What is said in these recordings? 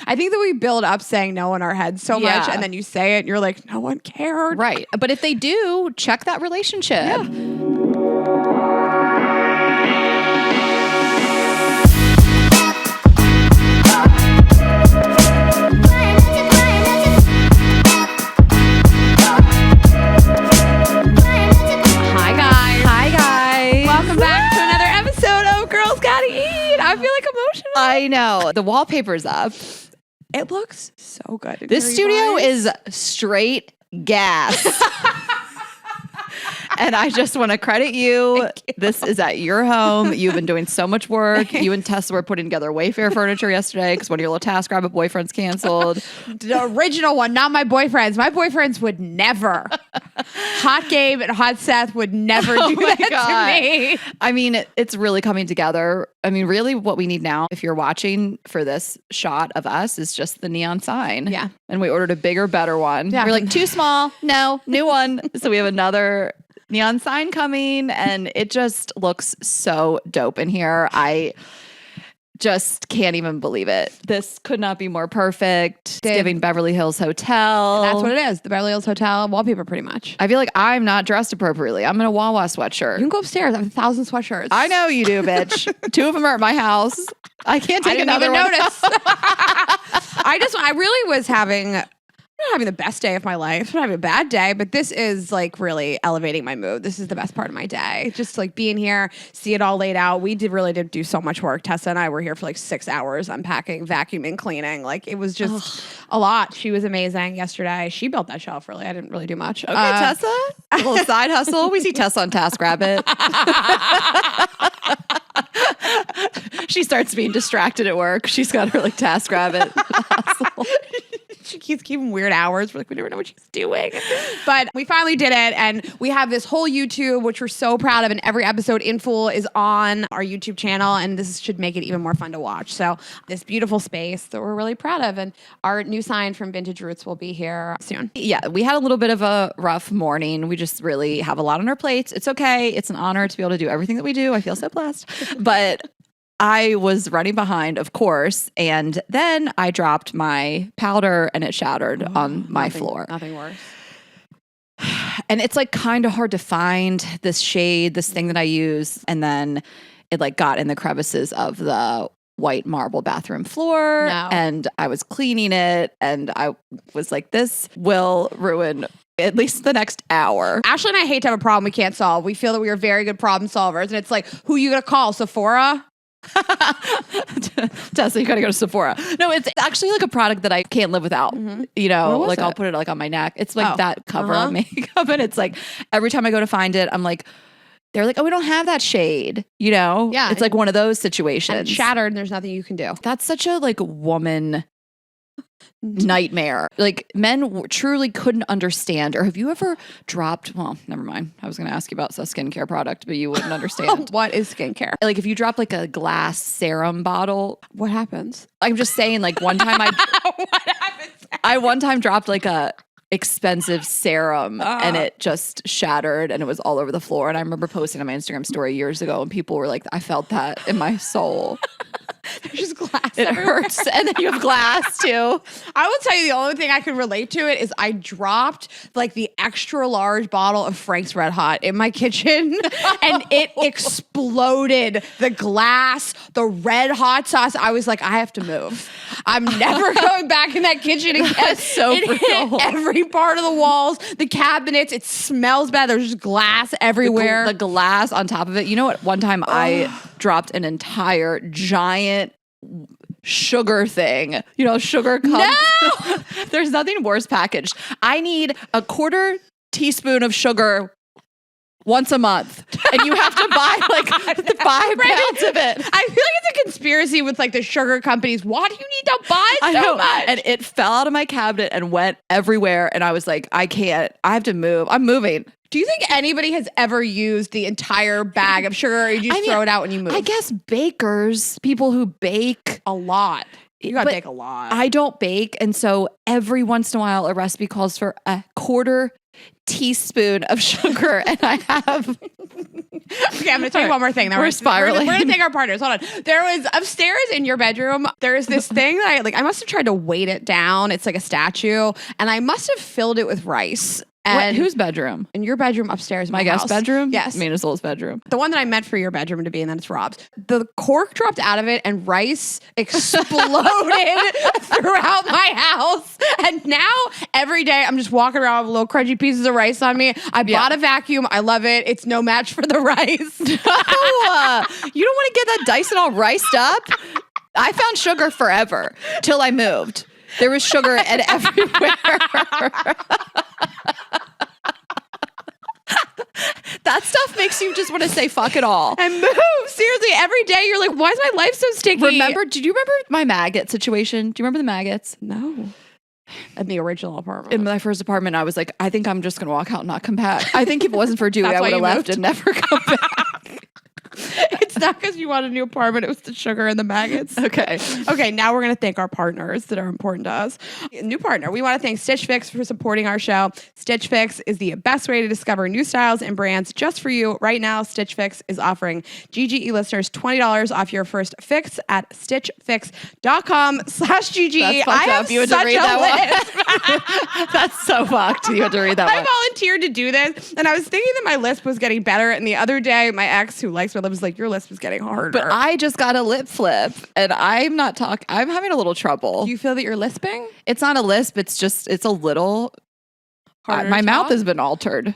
I think that we build up saying no in our heads so much, and then you say it and you're like, no one cared. Right. But if they do, check that relationship. Yeah. I know. The wallpaper's up. It looks so good. This studio is straight gas. And I just want to credit you. This is at your home. You've been doing so much work. You and Tessa were putting together Wayfair furniture yesterday because one of your little task rabbit boyfriends canceled. The original one, not my boyfriends. My boyfriends would never. Hot Gabe and Hot Seth would never do that to me. I mean, it's really coming together. I mean, really what we need now, if you're watching for this shot of us, is just the neon sign. Yeah. And we ordered a bigger, better one. Yeah. We're like, too small. No, new one. So we have another neon sign coming, and it just looks so dope in here. I just can't even believe it. This could not be more perfect. It's giving Beverly Hills Hotel. That's what it is. The Beverly Hills Hotel wallpaper, pretty much. I feel like I'm not dressed appropriately. I'm in a Wawa sweatshirt. You can go upstairs. I have 1,000 sweatshirts. I know you do, bitch. 2 of them are at my house. I can't take another one. Notice. I really was having I'm not having the best day of my life. I'm not having a bad day, but this is like really elevating my mood. This is the best part of my day. Just like being here, see it all laid out. We really did do so much work. Tessa and I were here for like 6 hours unpacking, vacuuming, cleaning. Like it was just a lot. She was amazing yesterday. She built that shelf really. I didn't really do much. Okay, Tessa, a little side hustle. We see Tessa on TaskRabbit. She starts being distracted at work. She's got her like TaskRabbit hustle. She keeps keeping weird hours. We're like, we never know what she's doing. But we finally did it. And we have this whole YouTube, which we're so proud of. And every episode in full is on our YouTube channel. And this should make it even more fun to watch. So this beautiful space that we're really proud of. And our new sign from Vintage Roots will be here soon. Yeah, we had a little bit of a rough morning. We just really have a lot on our plates. It's okay. It's an honor to be able to do everything that we do. I feel so blessed. But I was running behind, of course, and then I dropped my powder and it shattered on my floor. Nothing worse. And it's like kind of hard to find this shade, this thing that I use, and then it like got in the crevices of the white marble bathroom floor, and I was cleaning it, and I was like, this will ruin at least the next hour. Ashley and I hate to have a problem we can't solve. We feel that we are very good problem solvers, and it's like, who are you gonna call? Sephora? Tessa, you gotta go to Sephora. No, it's actually like a product that I can't live without. You know, like I'll put it like on my neck. It's like that cover on makeup, and it's like every time I go to find it, I'm like, they're like, oh, we don't have that shade. You know, it's like one of those situations. And it's shattered, and there's nothing you can do. That's such a like woman nightmare. Like men truly couldn't understand. Or have you ever dropped, well, never mind. I was going to ask you about a skincare product, but you wouldn't understand. What is skincare? Like if you drop like a glass serum bottle. What happens? I'm just saying like one time what happens? I one time dropped like a expensive serum and it just shattered and it was all over the floor. And I remember posting on my Instagram story years ago and people were like, I felt that in my soul. There's just glass It everywhere. hurts. And then you have glass too. I will tell you the only thing I can relate to it is I dropped like the extra large bottle of Frank's Red Hot in my kitchen and it exploded. The glass, the red hot sauce. I was like, I have to move. I'm never going back in that kitchen again. That's so it brutal. hit every part of the walls, the cabinets. It smells bad. There's just glass everywhere. The glass on top of it. You know what? One time I dropped an entire giant sugar thing. You know, sugar comes. No! There's nothing worse packaged. I need a 1/4 teaspoon of sugar once a month. And you have to buy like 5 pounds of it. I feel like it's a conspiracy with like the sugar companies. Why do you need to buy so much? And it fell out of my cabinet and went everywhere. And I was like, I can't. I have to move. I'm moving. Do you think anybody has ever used the entire bag of sugar or you just throw it out when you move? I guess bakers, people who bake a lot. You got to bake a lot. I don't bake. And so every once in a while, a recipe calls for a quarter teaspoon of sugar. And I have... Okay, I'm going to tell you one more thing. We're spiraling. We're going to take our partners. Hold on. There was upstairs in your bedroom, there's this thing that I must have tried to weight it down. It's like a statue. And I must have filled it with rice. And whose bedroom? In your bedroom upstairs. My guest bedroom? Yes. Minasol's bedroom. The one that I meant for your bedroom to be, and then it's Rob's. The cork dropped out of it and rice exploded throughout my house. And now every day I'm just walking around with little crunchy pieces of rice on me. I bought a vacuum. I love it. It's no match for the rice. You don't want to get that Dyson all riced up? I found sugar forever till I moved. There was sugar everywhere. That stuff makes you just want to say fuck it all. And move. Seriously, every day you're like, why is my life so sticky? Did you remember my maggot situation? Do you remember the maggots? No. In the original apartment. In my first apartment, I was like, I think I'm just going to walk out and not come back. I think if it wasn't for Dewey, I would have left and never come back. It's not because you want a new apartment. It was the sugar and the maggots. Okay. Okay, now we're going to thank our partners that are important to us. New partner. We want to thank Stitch Fix for supporting our show. Stitch Fix is the best way to discover new styles and brands just for you. Right now, Stitch Fix is offering GGE listeners $20 off your first fix at stitchfix.com/GGE. I have you had to read that one. That's so fucked. You had to read that one. I volunteered to do this, and I was thinking that my lisp was getting better. And the other day, my ex, who likes my lip, was like, "Your lisp is getting harder." But I just got a lip flip, and I'm not talking. I'm having a little trouble. Do you feel that you're lisping? It's not a lisp. It's a little. My mouth has been altered.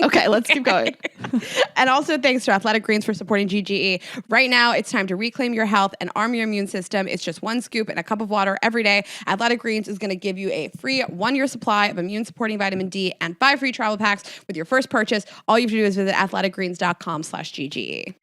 Okay, let's keep going. And also thanks to Athletic Greens for supporting GGE. Right now, it's time to reclaim your health and arm your immune system. It's just one scoop and a cup of water every day. Athletic Greens is going to give you a free 1-year supply of immune-supporting vitamin D and 5 free travel packs with your first purchase. All you have to do is visit athleticgreens.com/GGE.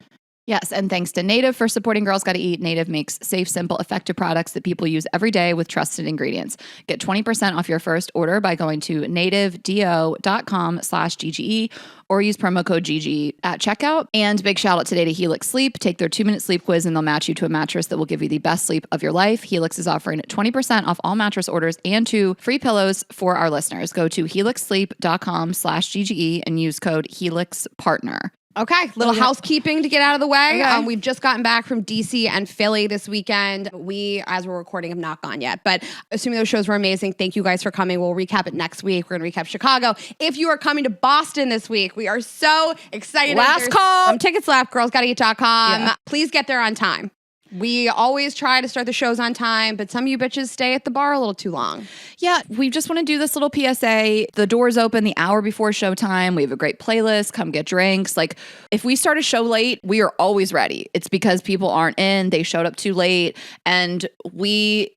Yes, and thanks to Native for supporting Girls Gotta Eat. Native makes safe, simple, effective products that people use every day with trusted ingredients. Get 20% off your first order by going to nativedo.com/GGE or use promo code GGE at checkout. And big shout out today to Helix Sleep. Take their 2-minute sleep quiz and they'll match you to a mattress that will give you the best sleep of your life. Helix is offering 20% off all mattress orders and 2 free pillows for our listeners. Go to helixsleep.com/GGE and use code HelixPartner. Okay, little housekeeping to get out of the way. Okay. We've just gotten back from DC and Philly this weekend. We, as we're recording, have not gone yet. But assuming those shows were amazing, thank you guys for coming. We'll recap it next week. We're going to recap Chicago. If you are coming to Boston this week, we are so excited. Last call. Tickets left, girlsgottaeat.com. Yeah. Please get there on time. We always try to start the shows on time, but some of you bitches stay at the bar a little too long. Yeah, we just want to do this little PSA. The doors open the hour before showtime. We have a great playlist. Come get drinks. Like, if we start a show late, we are always ready. It's because people aren't in. They showed up too late. And we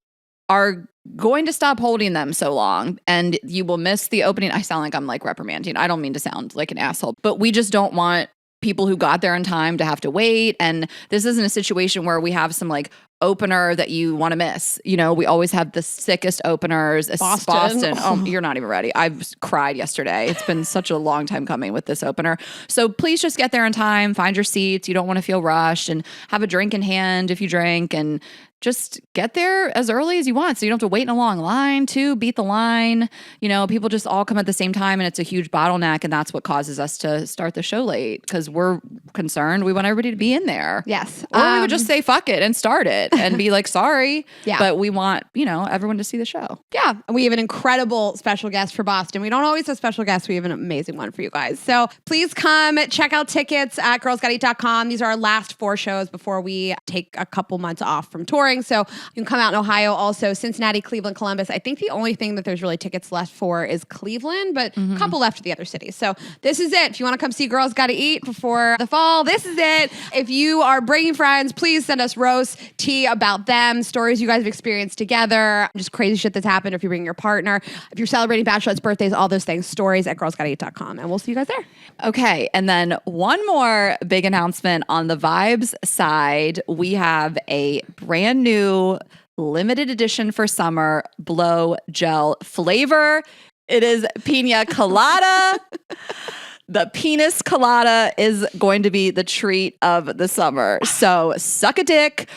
are going to stop holding them so long. And you will miss the opening. I sound like I'm like reprimanding. I don't mean to sound like an asshole, but we just don't want people who got there in time to have to wait. And this isn't a situation where we have some like opener that you want to miss. You know, we always have the sickest openers. Boston. Oh, you're not even ready. I've cried yesterday. It's been such a long time coming with this opener. So please just get there in time, find your seats. You don't want to feel rushed, and have a drink in hand if you drink, and just get there as early as you want so you don't have to wait in a long line to beat the line. You know, people just all come at the same time and it's a huge bottleneck, and that's what causes us to start the show late because we're concerned. We want everybody to be in there. Yes. Or we would just say fuck it and start it and be like, sorry. Yeah. But we want, you know, everyone to see the show. Yeah. And we have an incredible special guest for Boston. We don't always have special guests. We have an amazing one for you guys. So please come check out tickets at girlsgottaeat.com. These are our last 4 shows before we take a couple months off from touring. So you can come out in Ohio, also Cincinnati, Cleveland, Columbus. I think the only thing that there's really tickets left for is Cleveland, but a couple left for the other cities. So this is it. If you want to come see Girls Gotta Eat before the fall, this is it. If you are bringing friends, please send us roast, tea about them, stories you guys have experienced together, just crazy shit that's happened. If you're bringing your partner, if you're celebrating bachelorettes, birthdays, all those things, stories at girlsgottaeat.com. And we'll see you guys there. Okay. And then one more big announcement on the vibes side. We have a brand new limited edition for summer blow gel flavor. It is pina colada. The penis colada is going to be the treat of the summer. So suck a dick,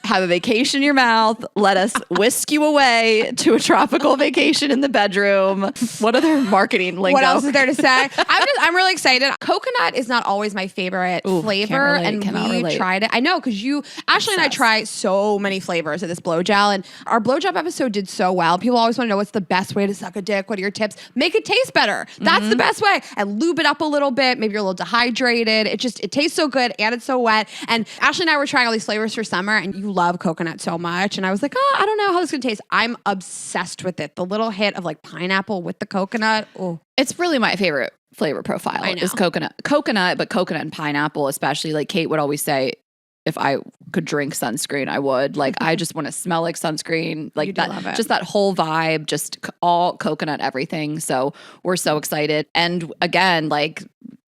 have a vacation in your mouth. Let us whisk you away to a tropical vacation in the bedroom. What other marketing lingo? What else is there to say? I'm really excited. Coconut is not always my favorite flavor, and we tried it. I know because Ashley and I try so many flavors of this blow gel, and our blow job episode did so well. People always want to know what's the best way to suck a dick. What are your tips? Make it taste better. That's the best way. And lube it up a little bit. Maybe you're a little dehydrated. It tastes so good and it's so wet. And Ashley and I were trying all these flavors for summer, and you love coconut so much. And I was like, I don't know how this is going to taste. I'm obsessed with it. The little hit of like pineapple with the coconut. Oh, it's really my favorite flavor profile is coconut, but coconut and pineapple, especially. Like Kate would always say, if I could drink sunscreen, I would. Like, I just want to smell like sunscreen. Like that, just that whole vibe, just all coconut everything. So we're so excited. And again, like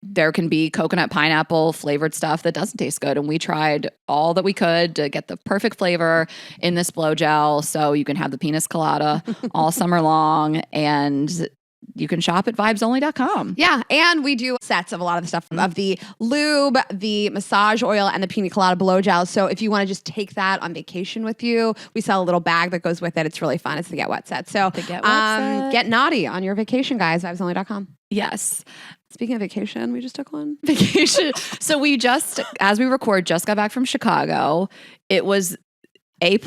there can be coconut pineapple flavored stuff that doesn't taste good. And we tried all that we could to get the perfect flavor in this blow gel. So you can have the pina colada all summer long, and you can shop at vibesonly.com. Yeah. And we do sets of a lot of the stuff of the lube, the massage oil, and the pina colada blow gel. So if you want to just take that on vacation with you, we sell a little bag that goes with it. It's really fun. It's the Get Wet set. So get naughty on your vacation, guys. Vibesonly.com. Yes. Speaking of vacation, we just took one. Vacation. So we just, as we record, just got back from Chicago. It was A+,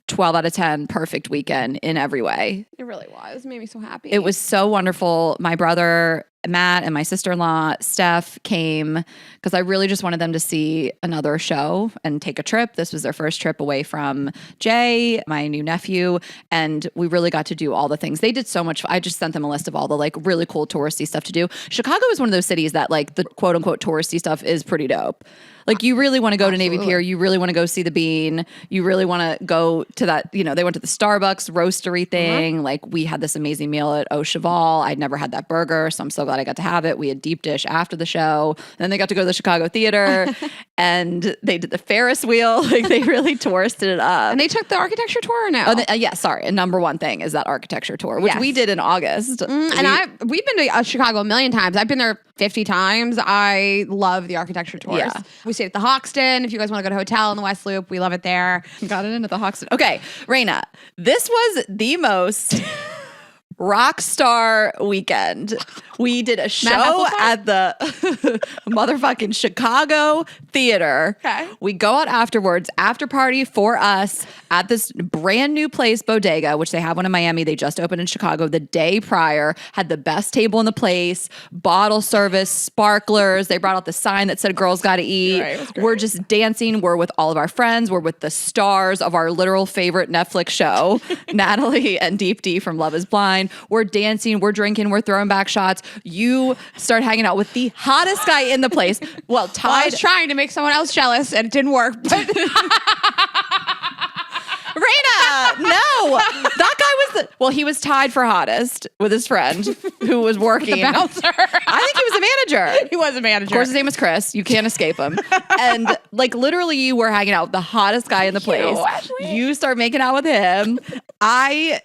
12 out of 10, perfect weekend in every way. It really was. It made me so happy. It was so wonderful. My brother, Matt, and my sister-in-law, Steph, came because I really just wanted them to see another show and take a trip. This was their first trip away from Jay, my new nephew, and we really got to do all the things. They did so much. I just sent them a list of all the like really cool touristy stuff to do. Chicago is one of those cities that like the quote-unquote touristy stuff is pretty dope. Like you really want to go to Navy Pier. You really want to go see the Bean. You really want to go to that, they went to the Starbucks roastery thing. Like we had this amazing meal at Au Cheval. I'd never had that burger, so I'm so glad I got to have it. We had deep dish after the show. Then they got to go to the Chicago Theater and they did the Ferris wheel. Like they really touristed it up. And they took the architecture tour now. Yeah, sorry. And number one thing is that architecture tour, which we did in August. We've been to Chicago a million times. I've been there 50 times. I love the architecture tours. Yeah. We stayed at the Hoxton. If you guys want to go to a hotel in the West Loop, we love it there. Got it into the Hoxton. Okay, Raina, this was the most rock star weekend. We did a show at the motherfucking Chicago Theater. Okay. We go out afterwards, after party for us at this brand new place, Bodega, which they have one in Miami. They just opened in Chicago the day prior, had the best table in the place, bottle service, sparklers. They brought out the sign that said girls gotta eat. Right, we're just dancing. We're with all of our friends. We're with the stars of our literal favorite Netflix show, Natalie and Deep D from Love is Blind. We're dancing, we're drinking, we're throwing back shots. You start hanging out with the hottest guy in the place. Well, I was trying to make someone else jealous and it didn't work. But Raina, no. That guy was he was tied for hottest with his friend who was working. The bouncer. I think he was a manager. He was a manager. Of course, his name was Chris. You can't escape him. And like literally you were hanging out with the hottest guy in the place. You start making out with him. I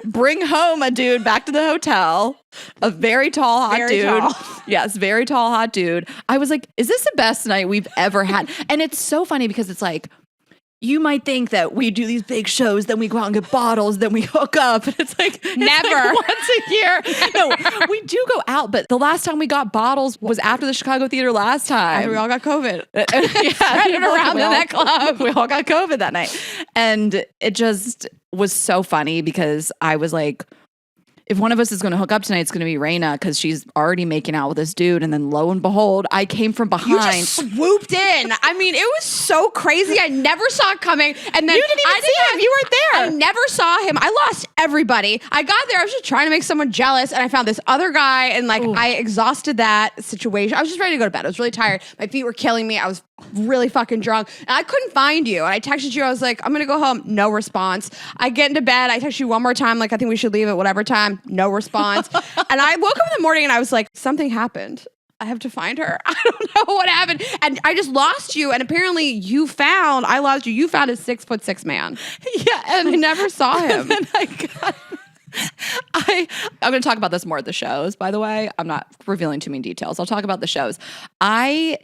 bring home a dude back to the hotel. A very tall, hot dude. Tall. Yes, very tall, hot dude. I was like, is this the best night we've ever had? And it's so funny because it's like, you might think that we do these big shows, then we go out and get bottles, then we hook up. And it's like never once a year. No, we do go out, but the last time we got bottles was after the Chicago Theater last time. And we all got COVID. Running around in that club. We all got COVID that night. And it just was so funny because I was like, if one of us is going to hook up tonight, it's going to be Raina because she's already making out with this dude. And then lo and behold, I came from behind. You just swooped in. I mean, it was so crazy. I never saw it coming. And then you didn't even see him. You weren't there. I never saw him. I lost everybody. I got there. I was just trying to make someone jealous. And I found this other guy. And like, I exhausted that situation. I was just ready to go to bed. I was really tired. My feet were killing me. I was really fucking drunk. And I couldn't find you. And I texted you. I was like, I'm going to go home. No response. I get into bed. I text you one more time. Like, I think we should leave at whatever time. No response. And I woke up in the morning and I was like, something happened. I have to find her. I don't know what happened. And I just lost you. And apparently I lost you. You found a 6'6" man. Yeah. And I never saw him. And I'm going to talk about this more at the shows, by the way. I'm not revealing too many details. I'll talk about the shows. I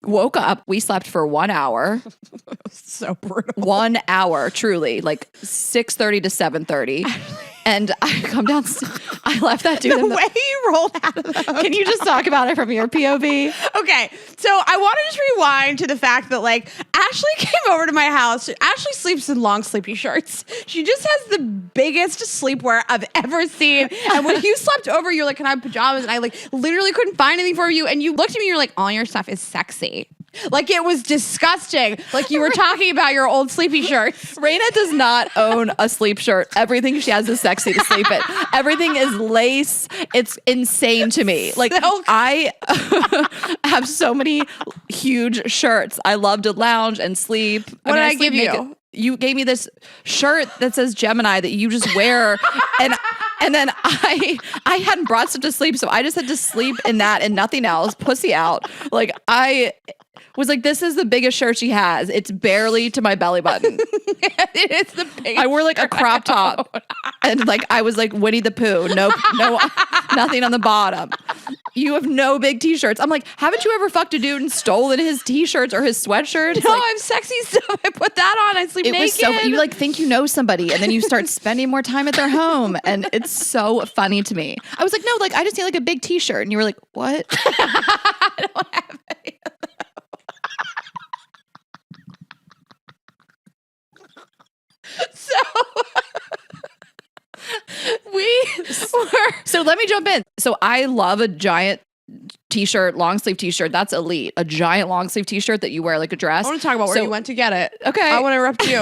woke up. We slept for 1 hour. So brutal. 1 hour, truly, like 6:30 to 7:30. And I come down. I left that dude. The way you rolled out of the hotel. Can you just talk about it from your POV? Okay, so I want to just rewind to the fact that like Ashley came over to my house. Ashley sleeps in long sleepy shirts. She just has the biggest sleepwear I've ever seen. And when you slept over, you're like, "Can I have pajamas?" And I like literally couldn't find anything for you. And you looked at me, and you're like, "All your stuff is sexy." Like it was disgusting. Like you were talking about your old sleepy shirts. Raina does not own a sleep shirt. Everything she has is sexy to sleep in. Everything is lace. It's insane to me. Like I have so many huge shirts. I love to lounge and sleep. What did I give you? You gave me this shirt that says Gemini that you just wear, and then I hadn't brought stuff to sleep, so I just had to sleep in that and nothing else. Pussy out. Like I was like, this is the biggest shirt she has. It's barely to my belly button. It is the biggest. I wore like a crop top, and like I was like Winnie the Pooh. No, nothing on the bottom. You have no big t-shirts. I'm like, haven't you ever fucked a dude and stolen his t-shirts or his sweatshirts? No, like, I have sexy stuff. I put that on. I sleep naked. Was so you like think you know somebody, and then you start spending more time at their home, and it's so funny to me. I was like, no, like I just need like a big t-shirt, and you were like, what? I don't have any of them. So So let me jump in. So I love a giant t-shirt, long sleeve t-shirt. That's elite. A giant long sleeve t-shirt that you wear like a dress. I want to talk about where you went to get it. Okay. I want to interrupt you.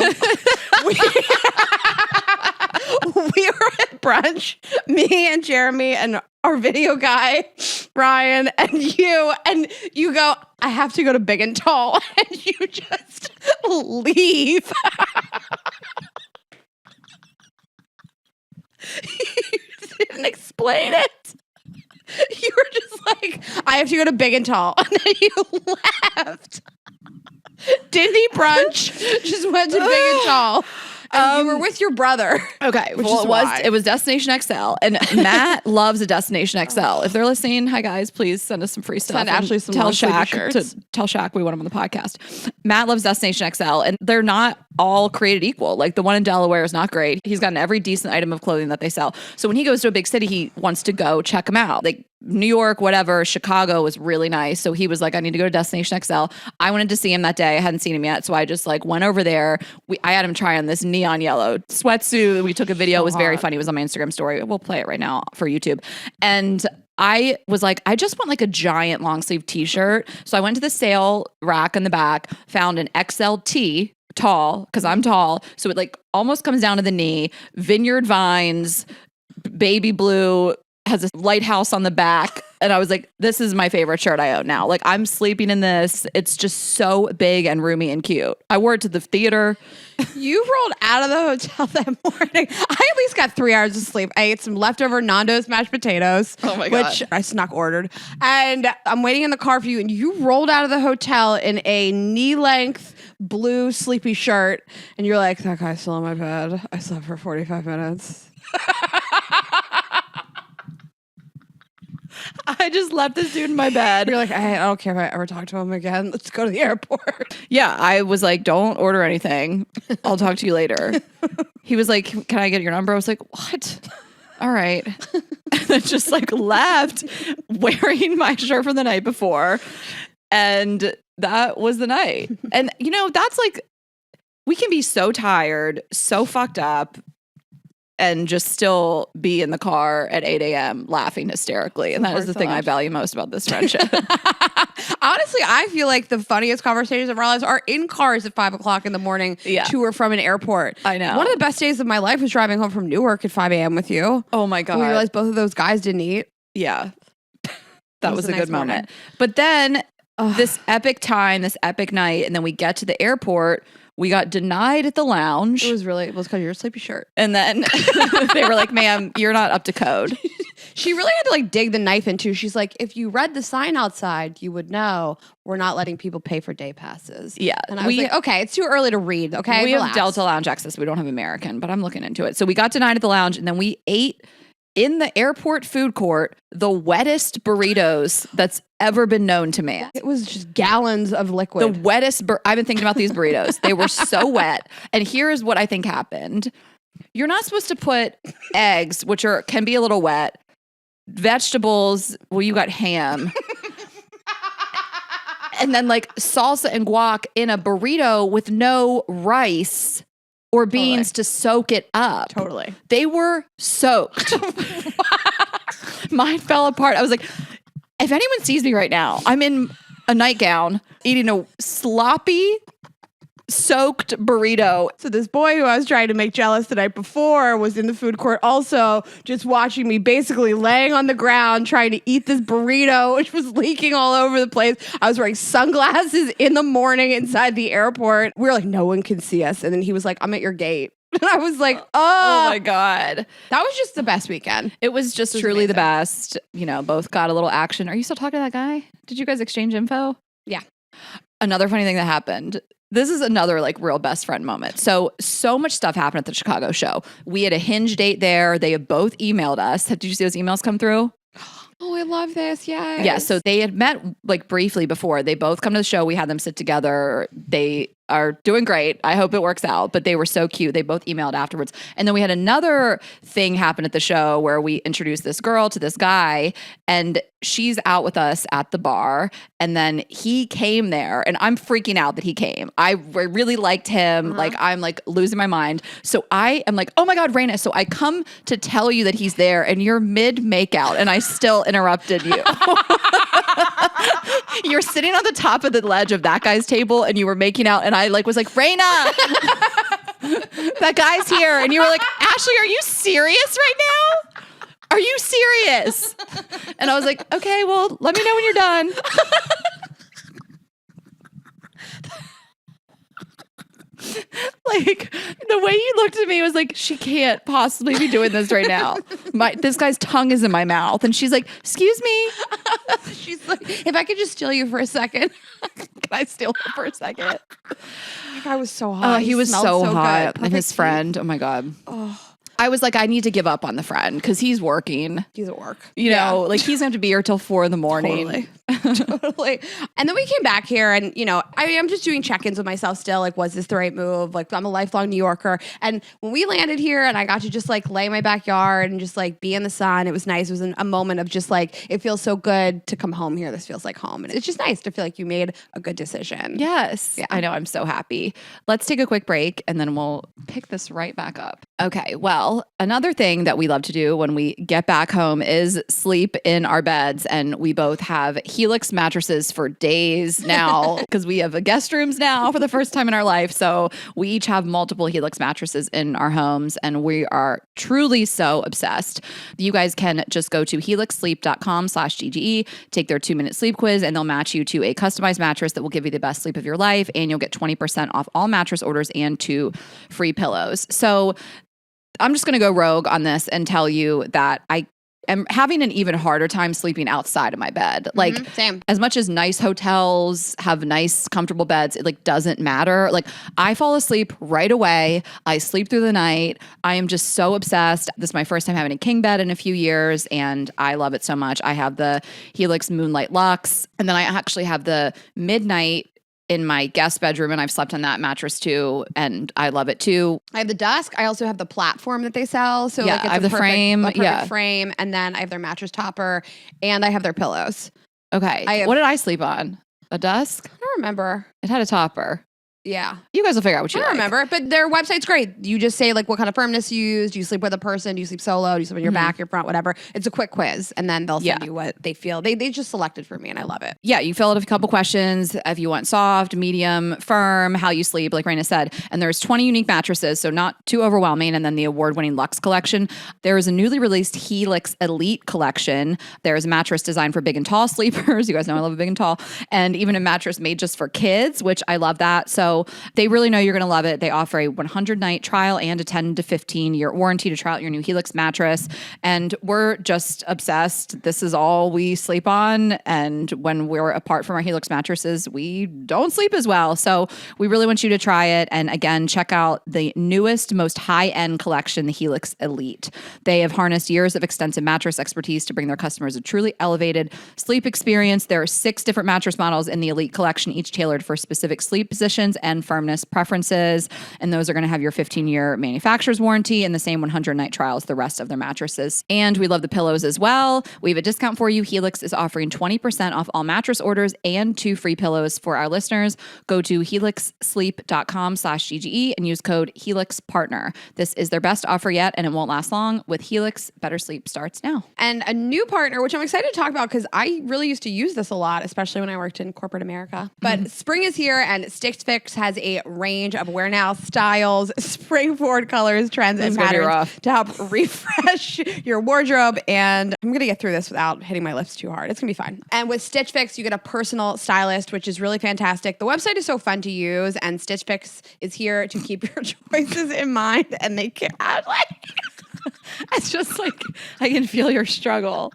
We were at brunch, me and Jeremy and our video guy, Brian, and you go, I have to go to Big and Tall, and you just leave. You didn't explain it. You were just like, I have to go to Big and Tall, and then you left. Didn't eat brunch, just went to Big and Tall. And you were with your brother. Okay. Which well, is why. It was Destination XL. And Matt loves a Destination XL. If they're listening, hi guys, please send us some free stuff. Send Ashley some tell long sleevey Shaq shirts. tell Shaq we want him on the podcast. Matt loves Destination XL, and they're not all created equal. Like the one in Delaware is not great. He's gotten every decent item of clothing that they sell. So when he goes to a big city, he wants to go check them out. Like New York, whatever, Chicago was really nice. So he was like, I need to go to Destination XL. I wanted to see him that day. I hadn't seen him yet. So I just like went over there. I had him try on this neon yellow sweatsuit. We took a video. It was very funny. It was on my Instagram story. We'll play it right now for YouTube. And I was like, I just want like a giant long sleeve t-shirt. So I went to the sale rack in the back, found an XLT tall, because I'm tall. So it like almost comes down to the knee, vineyard vines, baby blue, has a lighthouse on the back. And I was like, this is my favorite shirt I own now. Like I'm sleeping in this. It's just so big and roomy and cute. I wore it to the theater. You rolled out of the hotel that morning. I at least got 3 hours of sleep. I ate some leftover Nando's mashed potatoes, which I snuck ordered. And I'm waiting in the car for you. And you rolled out of the hotel in a knee-length blue sleepy shirt. And you're like, that guy's still in my bed. I slept for 45 minutes. I just left this dude in my bed. You're like, I don't care if I ever talk to him again. Let's go to the airport. Yeah, I was like, don't order anything. I'll talk to you later. He was like, can I get your number? I was like, what? All right. And then just like left wearing my shirt from the night before. And that was the night. And you know, that's like, we can be so tired, so fucked up, and just still be in the car at 8 a.m. laughing hysterically. And that is the thing I value most about this friendship. Honestly, I feel like the funniest conversations of our lives are in cars at 5 o'clock in the morning to or from an airport. I know. One of the best days of my life was driving home from Newark at 5 a.m. with you. Oh my God. We realized both of those guys didn't eat. Yeah. That was a nice good moment. morning. But then this epic time, this epic night, and then we get to the airport. We got denied at the lounge. It was because of your sleepy shirt. And then they were like, ma'am, you're not up to code. She really had to like dig the knife into. She's like, if you read the sign outside, you would know we're not letting people pay for day passes. Yeah. And I was like, okay, it's too early to read. Okay. We relax. have Delta Lounge access. We don't have American, but I'm looking into it. So we got denied at the lounge, and then we ate in the airport food court the wettest burritos that's ever been known to man. It was just gallons of liquid. The wettest. I've been thinking about these burritos. They were so wet. And here's what I think happened. You're not supposed to put eggs, which can be a little wet, vegetables. Well, you got ham. And then like salsa and guac in a burrito with no rice or beans to soak it up. Totally. They were soaked. Mine fell apart. I was like, if anyone sees me right now, I'm in a nightgown eating a sloppy, soaked burrito. So this boy who I was trying to make jealous the night before was in the food court also just watching me basically laying on the ground trying to eat this burrito, which was leaking all over the place. I was wearing sunglasses in the morning inside the airport. We were like, no one can see us. And then he was like, I'm at your gate. And I was like, oh my God. That was just the best weekend. It was just truly the best. You know, both got a little action. Are you still talking to that guy? Did you guys exchange info? Yeah. Another funny thing that happened. This is another like real best friend moment. So much stuff happened at the Chicago show. We had a Hinge date there. They had both emailed us. Did you see those emails come through? Oh, I love this. Yes. Yeah. So they had met like briefly before. They both come to the show. We had them sit together. They are doing great. I hope it works out. But they were so cute. They both emailed afterwards. And then we had another thing happen at the show where we introduced this girl to this guy, and she's out with us at the bar. And then he came there, and I'm freaking out that he came. I really liked him. Like, I'm like losing my mind. So I am like, oh my God, Raina. So I come to tell you that he's there, and you're mid makeout, and I still interrupted you. You're sitting on the top of the ledge of that guy's table, and you were making out, and I like was like, Raina, that guy's here. And you were like, Ashley, are you serious right now? Are you serious? And I was like, okay, well, let me know when you're done. Like, the way you looked at me was like, she can't possibly be doing this right now. This guy's tongue is in my mouth. And she's like, excuse me. She's like, if I could just steal you for a second. Can I steal him for a second? That guy was so hot. Oh, he was so hot. Good. And his friend, oh my God. Oh. I was like, I need to give up on the friend because he's working. He's at work. You know, like he's going to have to be here till 4 a.m. Totally. Totally. And then we came back here and, you know, I am just doing check-ins with myself still. Like, was this the right move? Like, I'm a lifelong New Yorker. And when we landed here and I got to just like lay in my backyard and just like be in the sun, it was nice. It was a moment of just like, it feels so good to come home here. This feels like home. And it's just nice to feel like you made a good decision. Yes. Yeah. I know. I'm so happy. Let's take a quick break and then we'll pick this right back up. Okay. Well, another thing that we love to do when we get back home is sleep in our beds. And we both have Helix mattresses for days now because we have guest rooms now for the first time in our life. So we each have multiple Helix mattresses in our homes and we are truly so obsessed. You guys can just go to helixsleep.com/GGE, take their 2-minute sleep quiz, and they'll match you to a customized mattress that will give you the best sleep of your life. And you'll get 20% off all mattress orders and 2 free pillows. So I'm just going to go rogue on this and tell you that I am having an even harder time sleeping outside of my bed. Like, same. As much as nice hotels have nice, comfortable beds, it like doesn't matter. Like, I fall asleep right away. I sleep through the night. I am just so obsessed. This is my first time having a king bed in a few years, and I love it so much. I have the Helix Moonlight Luxe, and then I actually have the Midnight in my guest bedroom, and I've slept on that mattress too, and I love it too. I have the Dusk. I also have the platform that they sell. So yeah, like it's I have the frame. A perfect frame, and then I have their mattress topper, and I have their pillows. Okay. What did I sleep on? A Dusk? I don't remember. It had a topper. Yeah. You guys will figure out what you I don't remember, but their website's great. You just say like what kind of firmness you use. Do you sleep with a person? Do you sleep solo? Do you sleep on your back, your front, whatever? It's a quick quiz, and then they'll send you what they feel. They just selected for me, and I love it. Yeah, you fill out a couple questions if you want soft, medium, firm, how you sleep, like Raina said. And there's 20 unique mattresses, so not too overwhelming. And then the award-winning Luxe collection. There is a newly released Helix Elite collection. There's a mattress designed for big and tall sleepers. You guys know I love a big and tall. And even a mattress made just for kids, which I love that. So So they really know you're going to love it. They offer a 100-night trial and a 10 to 15-year warranty to try out your new Helix mattress. And we're just obsessed. This is all we sleep on. And when we're apart from our Helix mattresses, we don't sleep as well. So we really want you to try it. And again, check out the newest, most high-end collection, the Helix Elite. They have harnessed years of extensive mattress expertise to bring their customers a truly elevated sleep experience. There are 6 different mattress models in the Elite collection, each tailored for specific sleep positions and firmness preferences. And those are going to have your 15-year manufacturer's warranty and the same 100-night trial as the rest of their mattresses. And we love the pillows as well. We have a discount for you. Helix is offering 20% off all mattress orders and 2 free pillows for our listeners. Go to helixsleep.com/GGE and use code HelixPartner. This is their best offer yet, and it won't last long. With Helix, better sleep starts now. And a new partner, which I'm excited to talk about because I really used to use this a lot, especially when I worked in corporate America. But spring is here, and Stitch Fix has a range of wear now styles, spring forward colors, trends, and patterns to help refresh your wardrobe. And I'm going to get through this without hitting my lips too hard. It's going to be fun. And with Stitch Fix, you get a personal stylist, which is really fantastic. The website is so fun to use, and Stitch Fix is here to keep your choices in mind. And they can't it's just like, I can feel your struggle.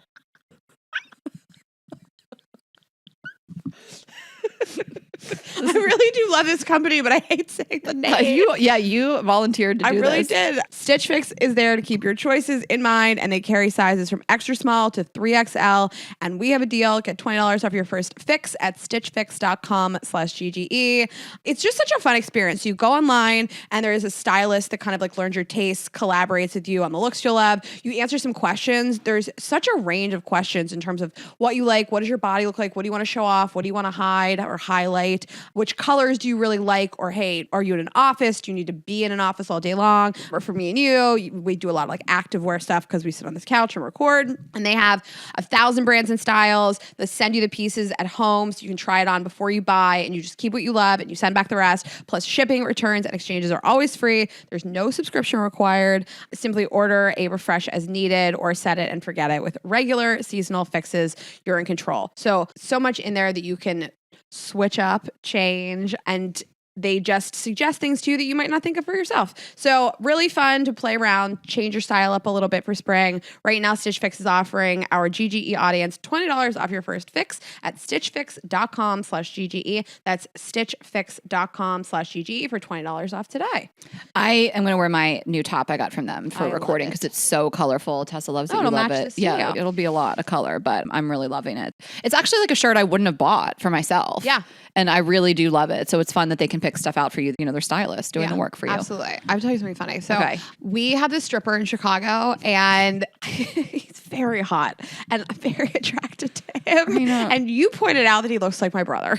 I really do love this company, but I hate saying the name. You volunteered to do this. I really did. Stitch Fix is there to keep your choices in mind, and they carry sizes from extra small to 3XL. And we have a deal. Get $20 off your first fix at stitchfix.com/GGE. It's just such a fun experience. You go online, and there is a stylist that kind of like learns your tastes, collaborates with you on the looks you'll love. You answer some questions. There's such a range of questions in terms of what you like, what does your body look like, what do you want to show off, what do you want to hide or highlight, which colors do you really like or hate? Are you in an office? Do you need to be in an office all day long? Or for me and you, we do a lot of like active wear stuff because we sit on this couch and record. And they have 1,000 brands and styles. They send you the pieces at home so you can try it on before you buy, and you just keep what you love and you send back the rest. Plus shipping, returns, and exchanges are always free. There's no subscription required. Simply order a refresh as needed or set it and forget it. With regular seasonal fixes, you're in control. So much in there that you can switch up, change, and they just suggest things to you that you might not think of for yourself. So really fun to play around, change your style up a little bit for spring. Right now, Stitch Fix is offering our GGE audience $20 off your first fix at stitchfix.com/GGE. That's stitchfix.com/GGE for $20 off today. I am going to wear my new top I got from them for recording because it's so colorful. Tessa loves it. You love it. Yeah, it'll be a lot of color, but I'm really loving it. It's actually like a shirt I wouldn't have bought for myself. Yeah. And I really do love it. So it's fun that they can pick stuff out for you. You know, they're stylists doing the work for you. Absolutely. I'll tell you something funny. So we have this stripper in Chicago, and he's very hot and I'm very attracted to him. I know. And you pointed out that he looks like my brother.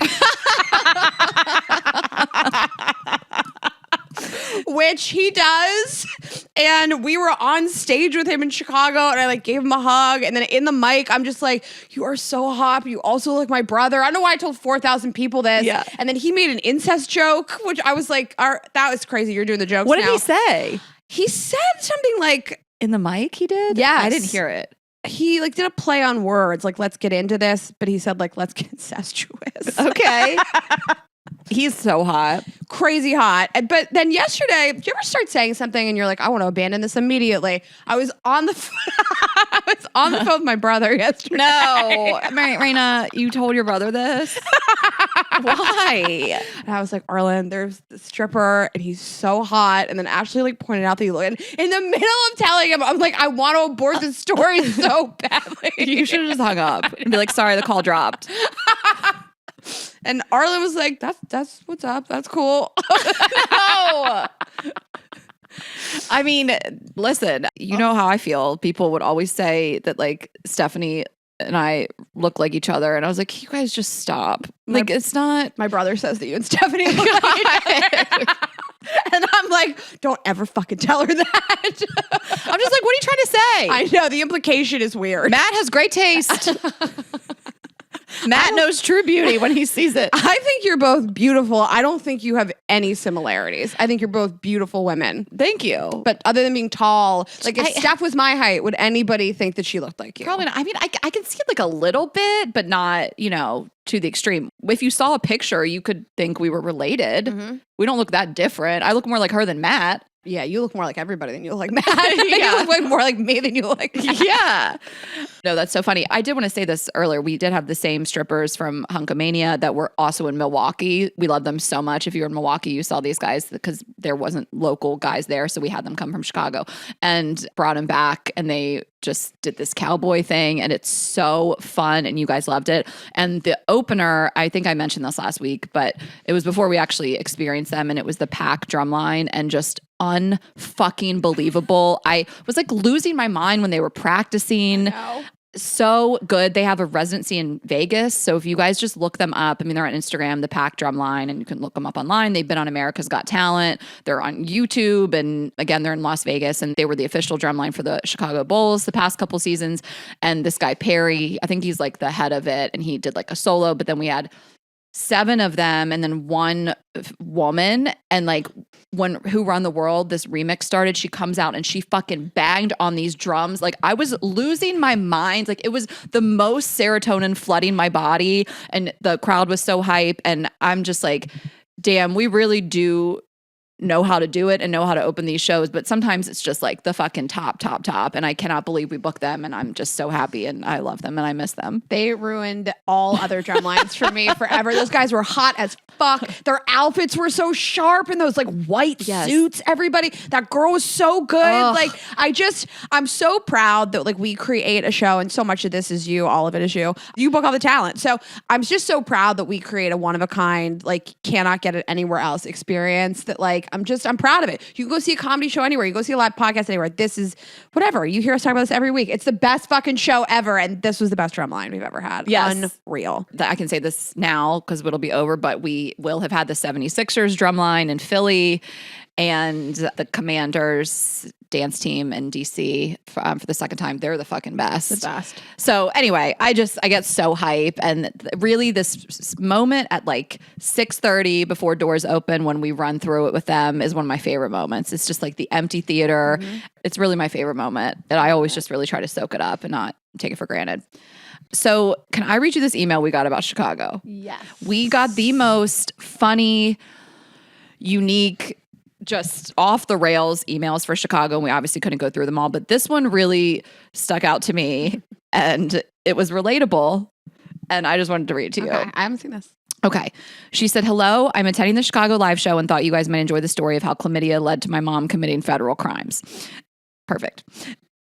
Which he does. And we were on stage with him in Chicago, and I like gave him a hug, and then in the mic I'm just like, you are so hot, but you also look like my brother. I don't know why I told 4,000 people this. Yeah. And then he made an incest joke, which I was like, that was crazy. You're doing the jokes What now. did he say? He said something like, in the mic he did? Yes. I didn't hear it. He like did a play on words, like let's get into this, but he said like let's get incestuous. Okay. He's so hot. Crazy hot. But then yesterday, do you ever start saying something and you're like, I want to abandon this immediately? I was on the phone with my brother yesterday. No. Raina, you told your brother this? Why? And I was like, Arlen, there's the stripper and he's so hot. And then Ashley like pointed out that he looked, in the middle of telling him, I'm like, I want to abort this story so badly. You should have just hung up and be like, sorry, the call dropped. And Arlen was like, that's what's up. That's cool. No. I mean, listen, you know how I feel. People would always say that like Stephanie and I look like each other. And I was like, you guys just stop. Like, it's not. My brother says that you and Stephanie look like each other. And I'm like, don't ever fucking tell her that. I'm just like, what are you trying to say? I know. The implication is weird. Matt has great taste. Matt knows true beauty when he sees it. I think you're both beautiful. I don't think you have any similarities. I think you're both beautiful women. Thank you. But other than being tall, like if Steph was my height, would anybody think that she looked like you? Probably not. I mean, I can see it like a little bit, but not, to the extreme. If you saw a picture, you could think we were related. Mm-hmm. We don't look that different. I look more like her than Matt. Yeah, you look more like everybody than you look like Matt. You look way more like me than you look like Matt. Yeah. No, that's so funny. I did want to say this earlier. We did have the same strippers from Hunkomania that were also in Milwaukee. We love them so much. If you were in Milwaukee, you saw these guys because there wasn't local guys there. So we had them come from Chicago and brought them back. And they just did this cowboy thing. And it's so fun. And you guys loved it. And the opener, I think I mentioned this last week, but it was before we actually experienced them. And it was the Pack drumline and just unfucking believable. I was like losing my mind when they were practicing. So good. They have a residency in Vegas. So if you guys just look them up, I mean, they're on Instagram, the Pack Drumline, and you can look them up online. They've been on America's Got Talent. They're on YouTube. And again, they're in Las Vegas, and they were the official drumline for the Chicago Bulls the past couple seasons. And this guy, Perry, I think he's like the head of it, and he did like a solo, but then we had 7 of them and then 1 woman. And like when Who Run the World, this remix started, she comes out and she fucking banged on these drums. Like I was losing my mind. Like it was the most serotonin flooding my body, and the crowd was so hype. And I'm just like, damn, we really do know how to do it and know how to open these shows, but sometimes it's just like the fucking top, and I cannot believe we booked them, and I'm just so happy, and I love them and I miss them. They ruined all other drumlines for me forever. Those guys were hot as fuck. Their outfits were so sharp in those like white suits. Everybody, that girl was so good. Ugh. Like I'm so proud that like we create a show, and so much of this is you, all of it is you. You book all the talent. So I'm just so proud that we create a one of a kind, like cannot get it anywhere else experience that like I'm proud of it. You can go see a comedy show anywhere. You go see a live podcast anywhere. This is whatever. You hear us talk about this every week. It's the best fucking show ever. And this was the best drumline we've ever had. Yes. Unreal. I can say this now because it'll be over, but we will have had the 76ers drumline in Philly and the Commanders dance team in DC for the second time. They're the fucking best. The best. So anyway, I get so hype. And really this moment at like 6:30 before doors open when we run through it with them is one of my favorite moments. It's just like the empty theater. Mm-hmm. It's really my favorite moment. And I always just really try to soak it up and not take it for granted. So can I read you this email we got about Chicago? Yes. We got the most funny, unique, just off the rails emails for Chicago. And we obviously couldn't go through them all, but this one really stuck out to me and it was relatable. And I just wanted to read it to you. I haven't seen this. Okay. She said, hello, I'm attending the Chicago live show and thought you guys might enjoy the story of how chlamydia led to my mom committing federal crimes. Perfect.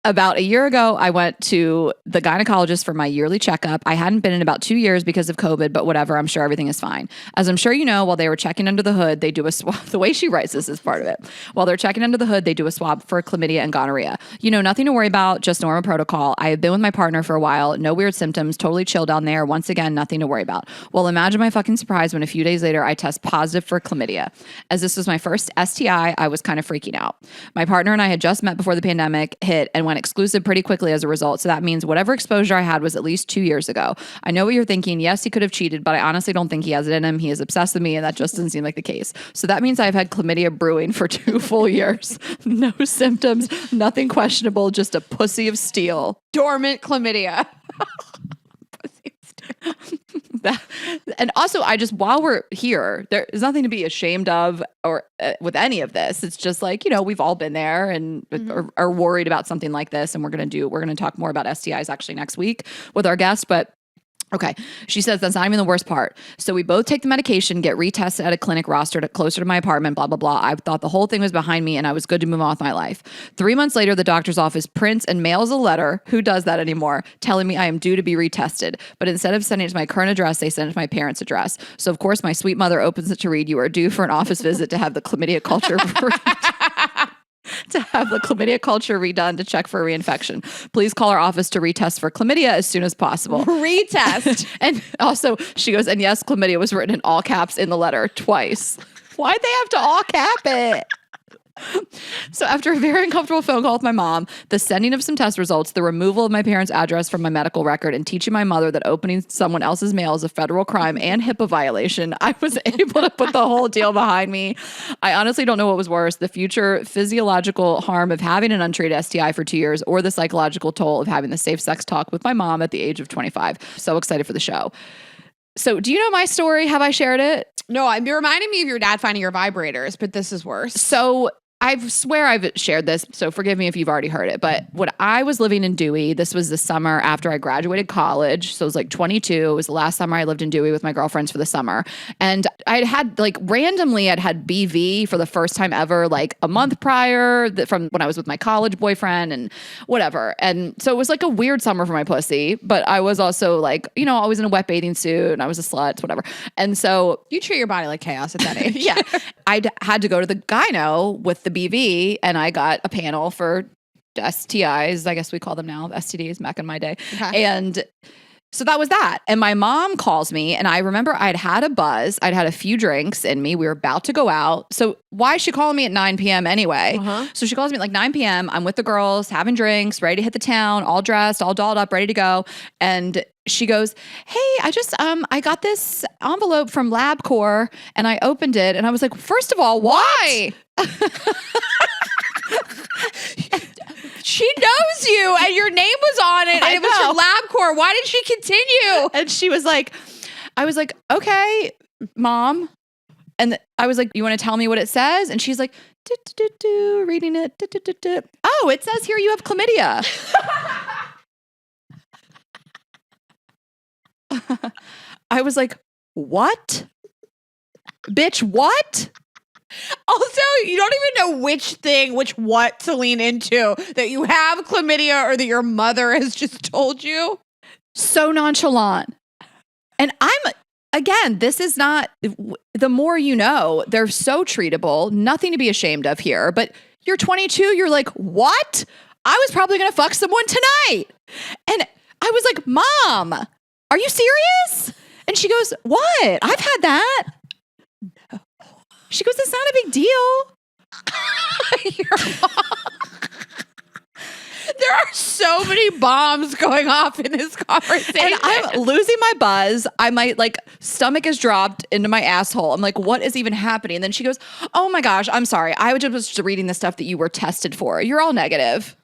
About a year ago, I went to the gynecologist for my yearly checkup. I hadn't been in about 2 years because of COVID, but whatever, I'm sure everything is fine. As I'm sure you know, while they were checking under the hood, they do a swab. The way she writes this is part of it. While they're checking under the hood, they do a swab for chlamydia and gonorrhea. Nothing to worry about, just normal protocol. I have been with my partner for a while, no weird symptoms, totally chill down there. Once again, nothing to worry about. Well, imagine my fucking surprise when a few days later, I test positive for chlamydia. As this was my first STI, I was kind of freaking out. My partner and I had just met before the pandemic hit and went exclusive pretty quickly as a result. So that means whatever exposure I had was at least 2 years ago. I know what you're thinking. Yes, he could have cheated, but I honestly don't think he has it in him. He is obsessed with me, and that just doesn't seem like the case. So that means I've had chlamydia brewing for 2 full years. No symptoms, nothing questionable, just a pussy of steel. Dormant chlamydia. Pussy of steel. And also, while we're here, there is nothing to be ashamed of or with any of this. It's just like, we've all been there and are worried about something like this. And we're going to talk more about STIs actually next week with our guest, but okay. She says that's not even the worst part. So we both take the medication, get retested at a clinic rostered closer to my apartment, blah, blah, blah. I thought the whole thing was behind me and I was good to move on with my life. 3 months later, the doctor's office prints and mails a letter, who does that anymore, telling me I am due to be retested. But instead of sending it to my current address, they send it to my parents' address. So of course, my sweet mother opens it to read, you are due for an office visit to have the chlamydia culture redone to check for reinfection. Please call our office to retest for chlamydia as soon as possible. Retest. And also, she goes, and yes, chlamydia was written in all caps in the letter twice. Why'd they have to all cap it? So after a very uncomfortable phone call with my mom, the sending of some test results, the removal of my parents' address from my medical record, and teaching my mother that opening someone else's mail is a federal crime and HIPAA violation, I was able to put the whole deal behind me. I honestly don't know what was worse, the future physiological harm of having an untreated STI for 2 years or the psychological toll of having the safe sex talk with my mom at the age of 25. So excited for the show. So do you know my story? Have I shared it? No, you're reminding me of your dad finding your vibrators, but this is worse. So I swear I've shared this, so forgive me if you've already heard it. But when I was living in Dewey, this was the summer after I graduated college. So it was like 22. It was the last summer I lived in Dewey with my girlfriends for the summer. And I'd had randomly BV for the first time ever, like a month prior from when I was with my college boyfriend and whatever. And so it was like a weird summer for my pussy. But I was also always in a wet bathing suit and I was a slut, whatever. And so you treat your body like chaos at that age. Yeah. I'd had to go to the gyno with the BV and I got a panel for STIs, I guess we call them now, STDs back in my day. Okay. And so that was that. And my mom calls me and I remember I'd had a buzz. I'd had a few drinks in me. We were about to go out. So why is she calling me at 9 p.m. anyway? So she calls me at 9 p.m. I'm with the girls, having drinks, ready to hit the town, all dressed, all dolled up, ready to go. And she goes, hey, I got this envelope from LabCorp and I opened it. And I was like, first of all, why? She knows you and your name was on it and it was your LabCorp. Why did she continue? And she was like, I was like, okay, mom. And I was like, you want to tell me what it says? And she's like, reading it. Oh, it says here you have chlamydia. I was like, what? Bitch, what? Also, you don't even know which what to lean into, that you have chlamydia or that your mother has just told you. So nonchalant. And again, this is not, the more you know, they're so treatable, nothing to be ashamed of here. But you're 22, you're like, what? I was probably going to fuck someone tonight. And I was like, Mom, are you serious? And she goes, what? I've had that. No. She goes, it's not a big deal. Your mom. There are so many bombs going off in this conversation. And I'm losing my buzz. My stomach is dropped into my asshole. I'm like, what is even happening? And then she goes, oh my gosh, I'm sorry. I was just reading the stuff that you were tested for. You're all negative.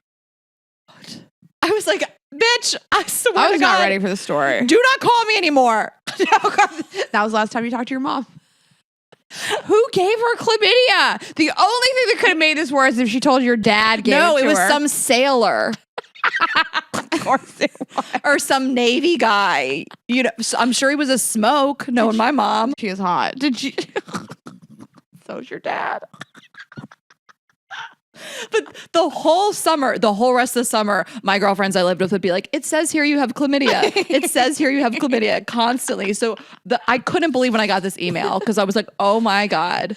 What? I was like, bitch, I swear I was to God, not ready for the story. Do not call me anymore. That was the last time you talked to your mom. Who gave her chlamydia? The only thing that could have made this worse is if she told your dad gave it to her. No, it was some sailor. Of course it was. Or some Navy guy. I'm sure he was a smoke, knowing my mom. She is hot. Did she? So's your dad. But the whole rest of the summer, my girlfriends I lived with would be like, it says here you have chlamydia. It says here you have chlamydia constantly. So I couldn't believe when I got this email because I was like, oh my God.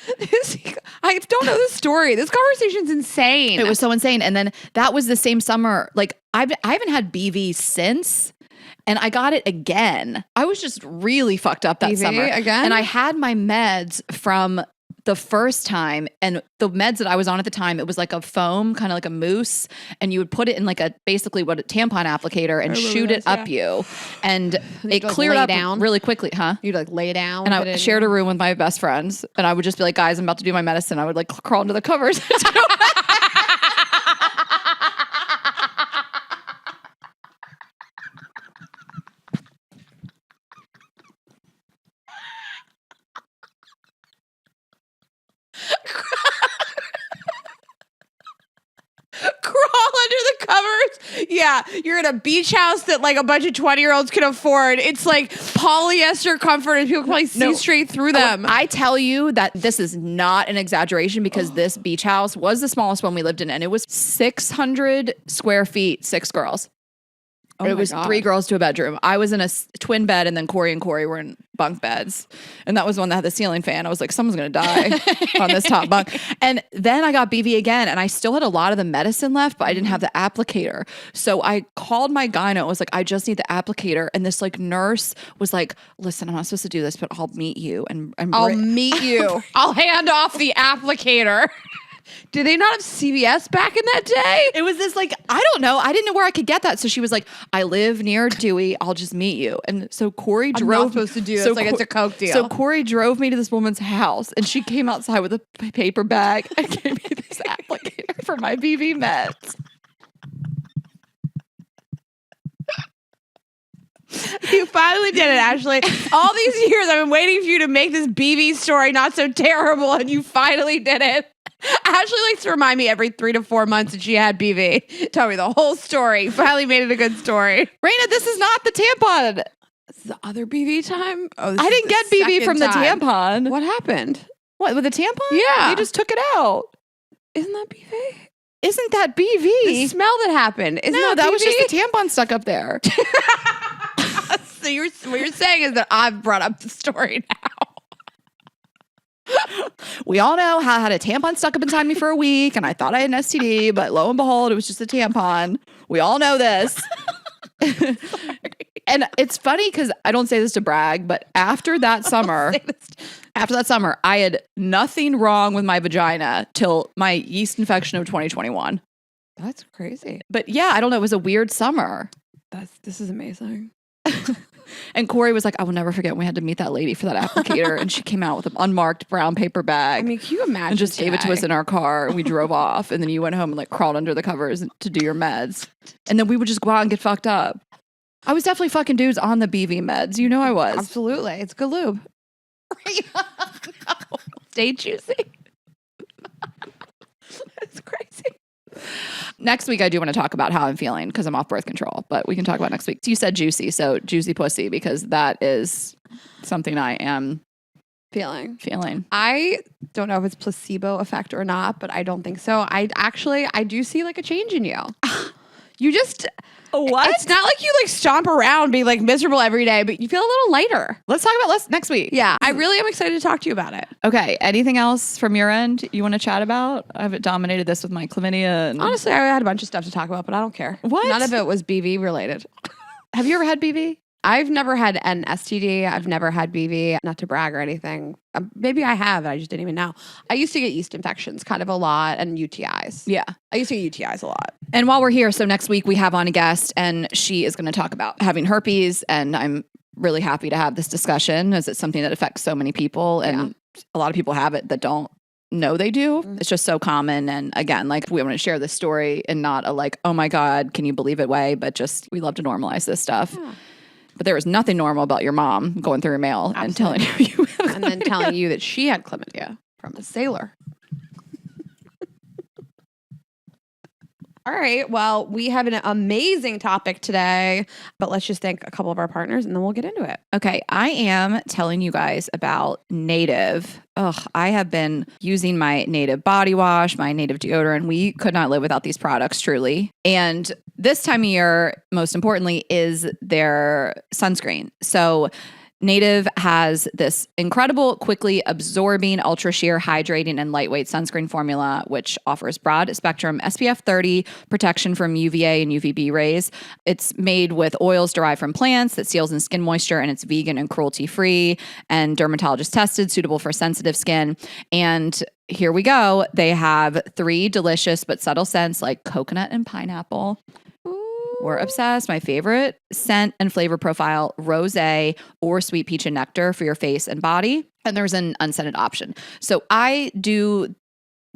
I don't know the story. This conversation's insane. It was so insane. And then that was the same summer. I haven't had BV since. And I got it again. I was just really fucked up that BV summer. Again? And I had my meds from the first time, and the meds that I was on at the time, it was like a foam, kind of like a mousse, and you would put it in basically a tampon applicator and shoot it up you, and it cleared up down really quickly, huh? You'd lay down. And I shared a room with my best friends, and I would just be like, guys, I'm about to do my medicine. I would crawl into the covers. Crawl under the covers. Yeah, you're in a beach house that a bunch of 20-year-olds can afford. It's polyester comfort and people can probably see straight through them. I tell you that this is not an exaggeration because this beach house was the smallest one we lived in and it was 600 square feet, 6 girls. Oh it was God. 3 girls to a bedroom. I was in a twin bed and then Corey and Corey were in bunk beds. And that was one that had the ceiling fan. I was like, someone's going to die on this top bunk. And then I got BV again and I still had a lot of the medicine left, but I didn't have the applicator. So I called my gyno. I was like, I just need the applicator. And this nurse was like, listen, I'm not supposed to do this, but I'll meet you. And I'll meet you. I'll hand off the applicator. Did they not have CVS back in that day? It was this like, I don't know. I didn't know where I could get that. So she was like, I live near Dewey. I'll just meet you. And so Corey drove. I'm not supposed to do this. Like it's a Coke deal. So Corey drove me to this woman's house and she came outside with a paper bag and gave me this applicator for my BV meds. You finally did it, Ashley. All these years I've been waiting for you to make this BV story not so terrible, and you finally did it. Ashley likes to remind me every 3 to 4 months that she had BV. Tell me the whole story. Finally made it a good story. Raina, this is not the tampon. This is the other BV time? Oh, I didn't get BV from the tampon. What happened? What, with the tampon? Yeah. They just took it out. Isn't that BV? Isn't that BV? The smell that happened. Isn't that was just the tampon stuck up there. So what you're saying is that I've brought up the story now. We all know how I had a tampon stuck up inside me for a week and I thought I had an STD, but lo and behold, it was just a tampon. We all know this. And it's funny because I don't say this to brag, but after that summer, I had nothing wrong with my vagina till my yeast infection of 2021. That's crazy. But yeah, I don't know. It was a weird summer. This is amazing. And Corey was like, I will never forget when we had to meet that lady for that applicator. And she came out with an unmarked brown paper bag. I mean, can you imagine? And just gave it to us in our car. And we drove off. And then you went home and like crawled under the covers to do your meds. And then we would just go out and get fucked up. I was definitely fucking dudes on the BV meds. You know I was. Absolutely. It's good lube. No. Stay juicy. That's crazy. Next week, I do want to talk about how I'm feeling because I'm off birth control, but we can talk about next week. So you said juicy, so juicy pussy, because that is something I am feeling. I don't know if it's placebo effect or not, but I don't think so. I do see like a change in you. You just... What? It's not like you like stomp around being like miserable every day, but you feel a little lighter. Let's talk about next week. Yeah, I really am excited to talk to you about it. Okay. Anything else from your end you want to chat about? I've dominated this with my chlamydia. Honestly, I had a bunch of stuff to talk about, but I don't care. What? None of it was BV related. Have you ever had BV? I've never had an STD. I've never had BV, not to brag or anything. Maybe I have, and I just didn't even know. I used to get yeast infections kind of a lot and UTIs. Yeah. I used to get UTIs a lot. And while we're here, so next week we have on a guest, and she is going to talk about having herpes, and I'm really happy to have this discussion as it's something that affects so many people, and a lot of people have it that don't know they do. It's just so common. And again, like we want to share this story and not a like, oh my God, can you believe it way, but just we love to normalize this stuff. Yeah. But there was nothing normal about your mom going through her mail and telling you have chlamydia. And then telling you that she had chlamydia from a sailor. All right. Well, we have an amazing topic today, but let's just thank a couple of our partners and then we'll get into it. Okay. I am telling you guys about Native. I have been using my Native body wash, my Native deodorant. We could not live without these products, truly. And this time of year, most importantly, is their sunscreen. So Native has this incredible, quickly absorbing, ultra sheer, hydrating, and lightweight sunscreen formula, which offers broad spectrum SPF 30 protection from UVA and UVB rays. It's made with oils derived from plants that seals in skin moisture, and it's vegan and cruelty free and dermatologist tested, suitable for sensitive skin. And here we go. They have 3 delicious but subtle scents like coconut and pineapple. We're obsessed. My favorite scent and flavor profile, rosé or sweet peach and nectar for your face and body. And there's an unscented option. So I do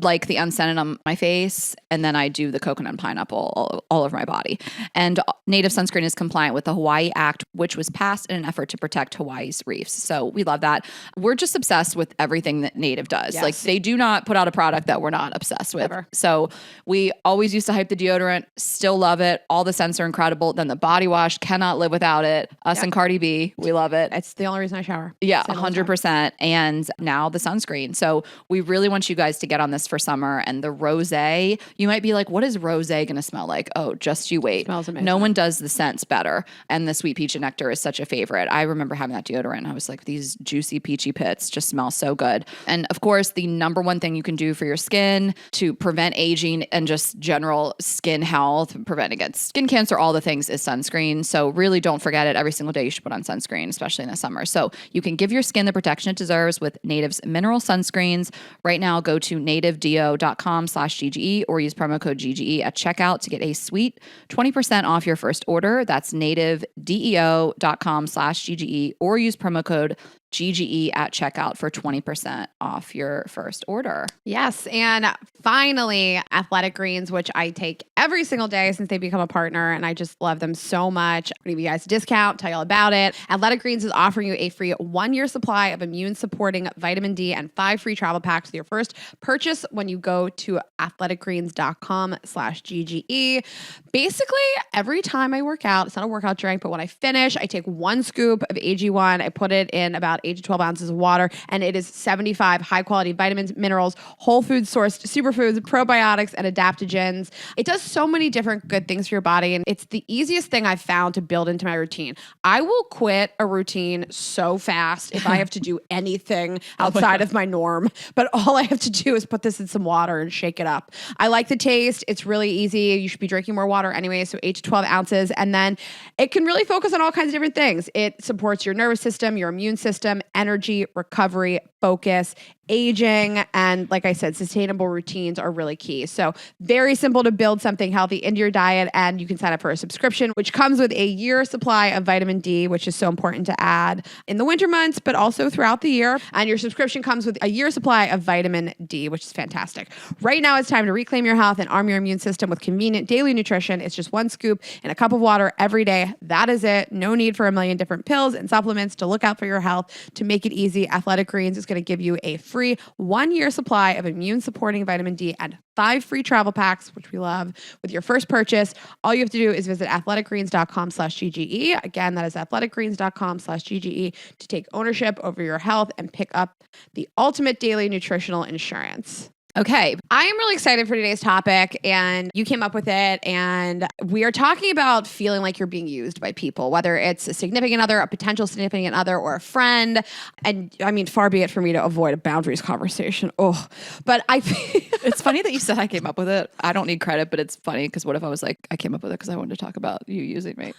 like the unscented on my face, and then I do the coconut and pineapple all over my body. And Native sunscreen is compliant with the Hawaii Act, which was passed in an effort to protect Hawaii's reefs. So we love that. We're just obsessed with everything that Native does. Yes. Like they do not put out a product that we're not obsessed with. Ever. So we always used to hype the deodorant, still love it. All the scents are incredible. Then the body wash, cannot live without it. Us and Cardi B, we love it. It's the only reason I shower. Yeah, 100%. And now the sunscreen. So we really want you guys to get on this for summer. And the rosé, you might be like, what is rosé going to smell like? Oh, just you wait. Smells amazing. No one does the scents better. And the sweet peach and nectar is such a favorite. I remember having that deodorant. I was like, these juicy peachy pits just smell so good. And of course, the number one thing you can do for your skin to prevent aging and just general skin health, prevent against skin cancer, all the things is sunscreen. So really don't forget it. Every single day you should put on sunscreen, especially in the summer. So you can give your skin the protection it deserves with Native's mineral sunscreens. Right now, go to Native nativedo.com/GGE or use promo code GGE at checkout to get a sweet 20% off your first order. That's nativedeo.com/GGE or use promo code GGE at checkout for 20% off your first order. Yes. And finally, Athletic Greens, which I take every single day since they become a partner. And I just love them so much. I'm going to give you guys a discount, tell you all about it. Athletic Greens is offering you a free 1-year supply of immune supporting vitamin D and 5 free travel packs with your first purchase when you go to athleticgreens.com/GGE. Basically, every time I work out, it's not a workout drink, but when I finish, I take 1 scoop of AG1. I put it in about 8 to 12 ounces of water, and it is 75 high quality vitamins, minerals, whole food sourced superfoods, probiotics, and adaptogens. It does so many different good things for your body, and it's the easiest thing I've found to build into my routine. I will quit a routine so fast if I have to do anything outside of my norm, but all I have to do is put this in some water and shake it up. I like the taste. It's really easy. You should be drinking more water anyway, so 8 to 12 ounces, and then it can really focus on all kinds of different things. It supports your nervous system, your immune system, energy, recovery, focus, aging, and like I said, sustainable routines are really key. So very simple to build something healthy into your diet, and you can sign up for a subscription, which comes with a year supply of vitamin D, which is so important to add in the winter months, but also throughout the year. And your subscription comes with a year supply of vitamin D, which is fantastic. Right now, it's time to reclaim your health and arm your immune system with convenient daily nutrition. It's just 1 scoop in a cup of water every day. That is it. No need for a million different pills and supplements to look out for your health. To make it easy, Athletic Greens is going to give you a free 1-year supply of immune supporting vitamin D and 5 free travel packs, which we love, with your first purchase. All you have to do is visit athleticgreens.com/GGE. Again, that is athleticgreens.com/GGE to take ownership over your health and pick up the ultimate daily nutritional insurance. Okay. I am really excited for today's topic, and you came up with it, and we are talking about feeling like you're being used by people, whether it's a significant other, a potential significant other, or a friend. And I mean, far be it for me to avoid a boundaries conversation. Oh, but It's funny that you said I came up with it. I don't need credit, but it's funny because what if I was like, I came up with it because I wanted to talk about you using me?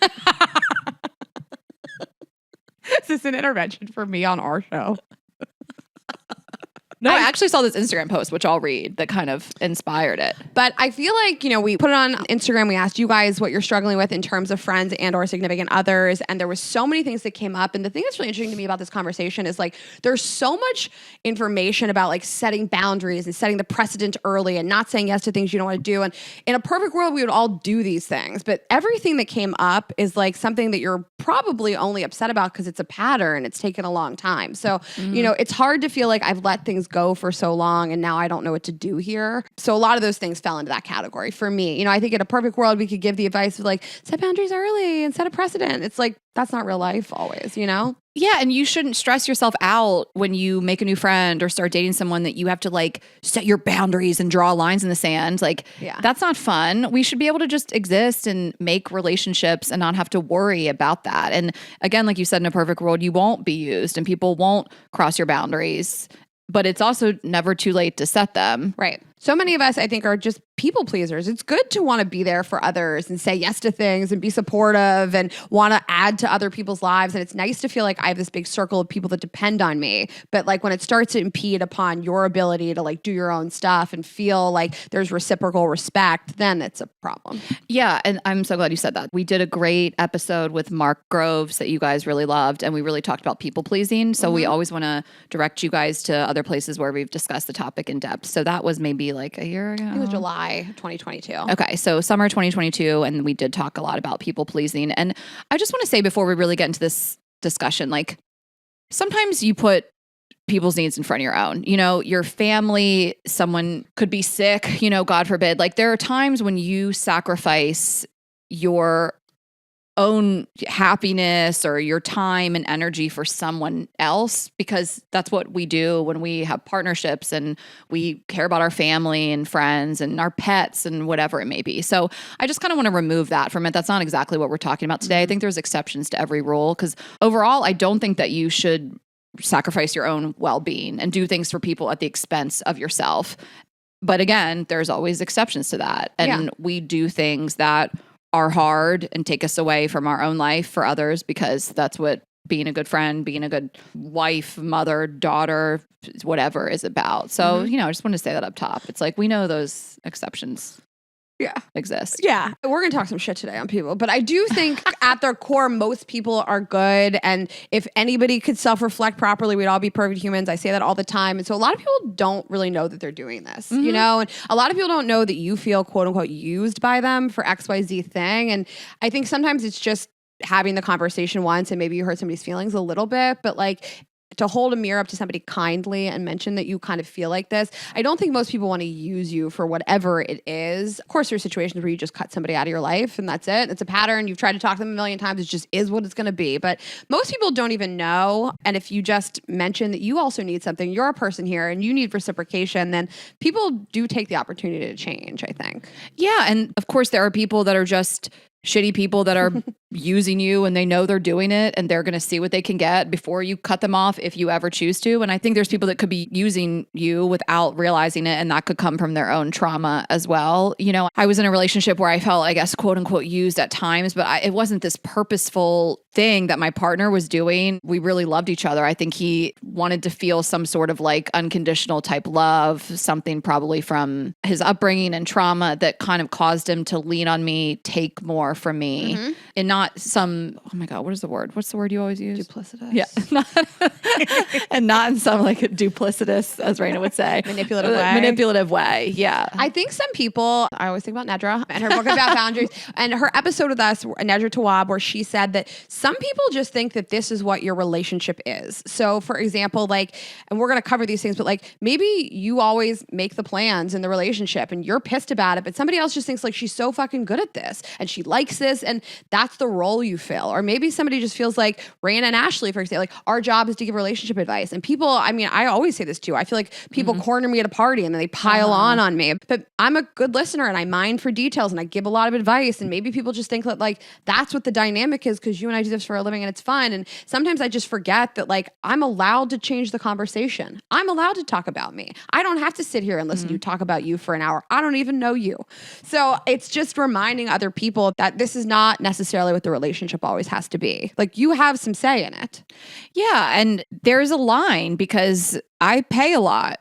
Is this an intervention for me on our show? No, I actually saw this Instagram post, which I'll read, that kind of inspired it. But I feel like, we put it on Instagram. We asked you guys what you're struggling with in terms of friends and or significant others. And there was so many things that came up. And the thing that's really interesting to me about this conversation is like, there's so much information about like setting boundaries and setting the precedent early and not saying yes to things you don't want to do. And in a perfect world, we would all do these things. But everything that came up is like something that you're probably only upset about because it's a pattern. It's taken a long time. So, it's hard to feel like I've let things go for so long and now I don't know what to do here. So a lot of those things fell into that category for me. I think in a perfect world, we could give the advice of like, set boundaries early and set a precedent. It's like, that's not real life always, Yeah, and you shouldn't stress yourself out when you make a new friend or start dating someone that you have to like set your boundaries and draw lines in the sand. Like, that's not fun. We should be able to just exist and make relationships and not have to worry about that. And again, like you said, in a perfect world, you won't be used and people won't cross your boundaries. But it's also never too late to set them. Right. So many of us, I think, are just people pleasers. It's good to want to be there for others and say yes to things and be supportive and want to add to other people's lives. And it's nice to feel like I have this big circle of people that depend on me. But like when it starts to impede upon your ability to like do your own stuff and feel like there's reciprocal respect, then it's a problem. Yeah. And I'm so glad you said that. We did a great episode with Mark Groves that you guys really loved. And we really talked about people pleasing. So we always want to direct you guys to other places where we've discussed the topic in depth. So that was maybe like a year ago. It was July 2022. Okay, so summer 2022, and we did talk a lot about people pleasing. And I just want to say before we really get into this discussion, like sometimes you put people's needs in front of your own. Your family, someone could be sick, God forbid. Like there are times when you sacrifice your own happiness or your time and energy for someone else, because that's what we do when we have partnerships and we care about our family and friends and our pets and whatever it may be. So I just kind of want to remove that from it. That's not exactly what we're talking about today. I think there's exceptions to every rule, because overall, I don't think that you should sacrifice your own well-being and do things for people at the expense of yourself. But again, there's always exceptions to that. And we do things that are hard and take us away from our own life for others because that's what being a good friend, being a good wife, mother, daughter, whatever is about. So, I just wanted to say that up top. It's like, we know those exceptions exist. Yeah. We're going to talk some shit today on people, but I do think at their core, most people are good. And if anybody could self-reflect properly, we'd all be perfect humans. I say that all the time. And so a lot of people don't really know that they're doing this, and a lot of people don't know that you feel quote unquote used by them for XYZ thing. And I think sometimes it's just having the conversation once and maybe you hurt somebody's feelings a little bit, but like, to hold a mirror up to somebody kindly and mention that you kind of feel like this. I don't think most people want to use you for whatever it is. Of course, there's situations where you just cut somebody out of your life and that's it. It's a pattern. You've tried to talk to them a million times. It just is what it's going to be. But most people don't even know. And if you just mention that you also need something, you're a person here and you need reciprocation, then people do take the opportunity to change, I think. Yeah. And of course, there are people that are just shitty people that are using you and they know they're doing it and they're going to see what they can get before you cut them off if you ever choose to. And I think there's people that could be using you without realizing it, and that could come from their own trauma as well. I was in a relationship where I felt, I guess, quote unquote, used at times, but it wasn't this purposeful thing that my partner was doing. We really loved each other. I think he wanted to feel some sort of like unconditional type love, something probably from his upbringing and trauma that kind of caused him to lean on me, take more from me, and not some, oh my God, what is the word? What's the word you always use? Duplicitous. Yeah. And not in some like duplicitous, as Raina would say. Manipulative way. Yeah. I think some people, I always think about Nedra and her book about boundaries and her episode with us, Nedra Tawwab, where she said that some people just think that this is what your relationship is. So for example, like, and we're going to cover these things, but like maybe you always make the plans in the relationship and you're pissed about it, but somebody else just thinks like she's so fucking good at this and she likes this and that's the role you fill. Or maybe somebody just feels like Raina and Ashley, for example, like our job is to give relationship advice. And people, I mean, I always say this too. I feel like people corner me at a party and then they pile on me. But I'm a good listener and I mind for details and I give a lot of advice. And maybe people just think that like that's what the dynamic is because you and I do this for a living and it's fun. And sometimes I just forget that like I'm allowed to change the conversation. I'm allowed to talk about me. I don't have to sit here and listen to you talk about you for an hour. I don't even know you. So it's just reminding other people that this is not necessarily what the relationship always has to be. Like you have some say in it. Yeah. And there's a line because I pay a lot.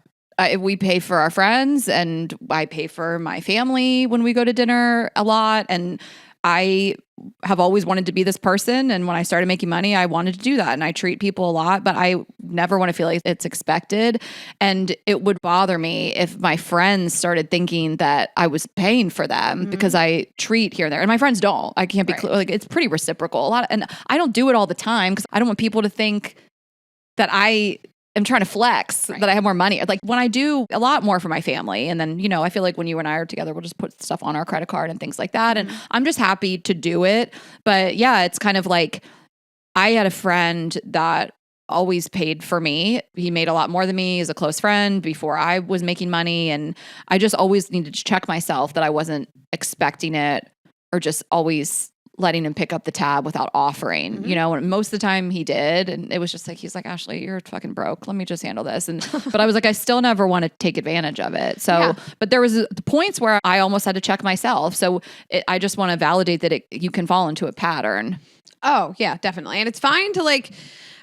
We pay for our friends and I pay for my family when we go to dinner a lot. And I have always wanted to be this person. And when I started making money, I wanted to do that. And I treat people a lot, but I never want to feel like it's expected. And it would bother me if my friends started thinking that I was paying for them because I treat here and there. And my friends don't. I can't be like, it's pretty reciprocal. A lot. And I don't do it all the time because I don't want people to think that I am trying to flex, that I have more money. Like when I do a lot more for my family. And then, I feel like when you and I are together, we'll just put stuff on our credit card and things like that. And I'm just happy to do it. But yeah, it's kind of like I had a friend that always paid for me. He made a lot more than me as a close friend before I was making money. And I just always needed to check myself that I wasn't expecting it or just always letting him pick up the tab without offering, and most of the time he did. And it was just like, he's like, Ashley, you're fucking broke. Let me just handle this. And, but I was like, I still never want to take advantage of it. So, but there was the points where I almost had to check myself. So I just want to validate that you can fall into a pattern. Oh yeah, definitely. And it's fine to like,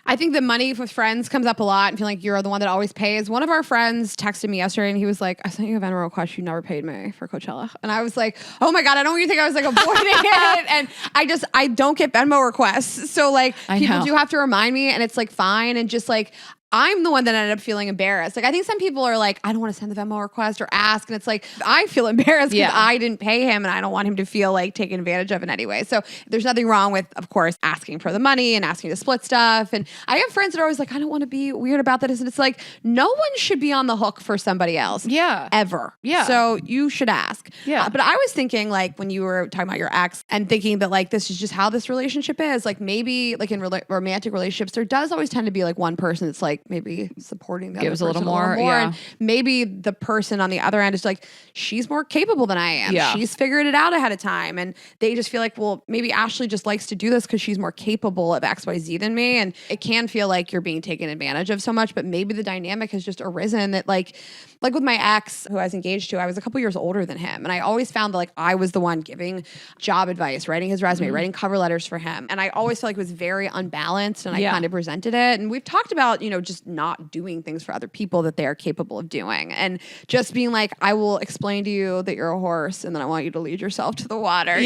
I think the money with friends comes up a lot and feel like you're the one that always pays. One of our friends texted me yesterday and he was like, I sent you a Venmo request. You never paid me for Coachella. And I was like, oh my God, I don't want you to think I was like avoiding it. And I don't get Venmo requests. So like people do have to remind me and it's like fine. And just like, I'm the one that ended up feeling embarrassed. Like, I think some people are like, I don't want to send the Venmo request or ask. And it's like, I feel embarrassed because I didn't pay him and I don't want him to feel like taken advantage of in any way. So there's nothing wrong with, of course, asking for the money and asking to split stuff. And I have friends that are always like, I don't want to be weird about this. And it's like, no one should be on the hook for somebody else. Yeah. Ever. Yeah. So you should ask. Yeah. But I was thinking like when you were talking about your ex and thinking that like, this is just how this relationship is. Like maybe like in romantic relationships, there does always tend to be like one person that's like like maybe supporting the Gives other a little person more, yeah. And maybe the person on the other end is like, she's more capable than I am. Yeah. She's figured it out ahead of time. And they just feel like, well, maybe Ashley just likes to do this because she's more capable of XYZ than me. And it can feel like you're being taken advantage of so much, but maybe the dynamic has just arisen that like with my ex who I was engaged to, I was a couple years older than him. And I always found that like I was the one giving job advice, writing his resume, writing cover letters for him. And I always felt like it was very unbalanced and I kind of resented it. And we've talked about, just not doing things for other people that they are capable of doing. And just being like, I will explain to you that you're a horse and then I want you to lead yourself to the water,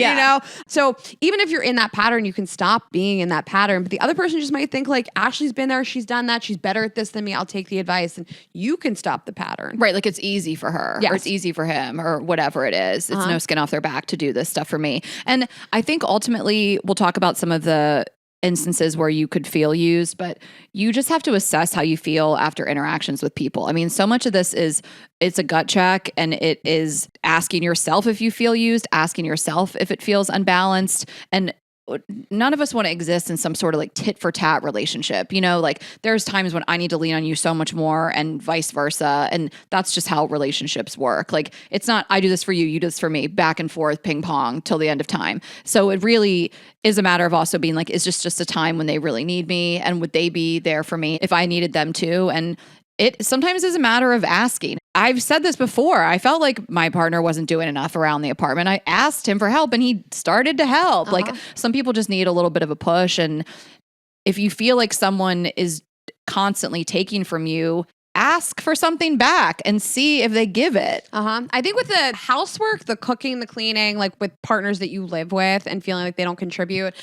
So even if you're in that pattern, you can stop being in that pattern. But the other person just might think like, Ashley's been there, she's done that, she's better at this than me, I'll take the advice. And you can stop the pattern. Right, like it's easy for her or it's easy for him or whatever it is. It's no skin off their back to do this stuff for me. And I think ultimately we'll talk about some of the instances where you could feel used, but you just have to assess how you feel after interactions with people. I mean, so much of this it's a gut check and it is asking yourself if you feel used, asking yourself if it feels unbalanced. And none of us want to exist in some sort of like tit for tat relationship. Like there's times when I need to lean on you so much more and vice versa. And that's just how relationships work. Like it's not, I do this for you, you do this for me, back and forth, ping pong till the end of time. So it really is a matter of also being like, is this just a time when they really need me? And would they be there for me if I needed them too? And it sometimes is a matter of asking. I've said this before. I felt like my partner wasn't doing enough around the apartment. I asked him for help and he started to help. Like some people just need a little bit of a push. And if you feel like someone is constantly taking from you, ask for something back and see if they give it. I think with the housework, the cooking, the cleaning, like with partners that you live with and feeling like they don't contribute,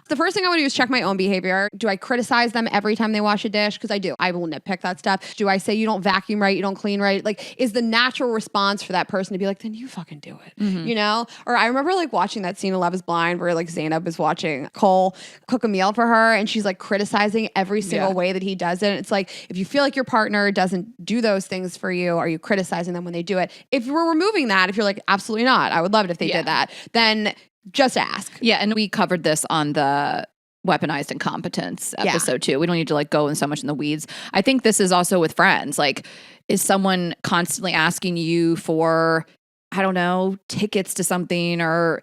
the first thing I want to do is check my own behavior. Do I criticize them every time they wash a dish? Because I do. I will nitpick that stuff. Do I say you don't vacuum right, you don't clean right? Like, is the natural response for that person to be like, then you fucking do it, Or I remember like watching that scene in Love is Blind where like Zainab is watching Cole cook a meal for her and she's like criticizing every single way that he does it. And it's like, if you feel like your partner doesn't do those things for you, are you criticizing them when they do it? If we're removing that, if you're like, absolutely not, I would love it if they did that, then just ask. Yeah. And we covered this on the weaponized incompetence episode too. We don't need to like go in so much in the weeds. I think this is also with friends. Like, is someone constantly asking you for, I don't know, tickets to something or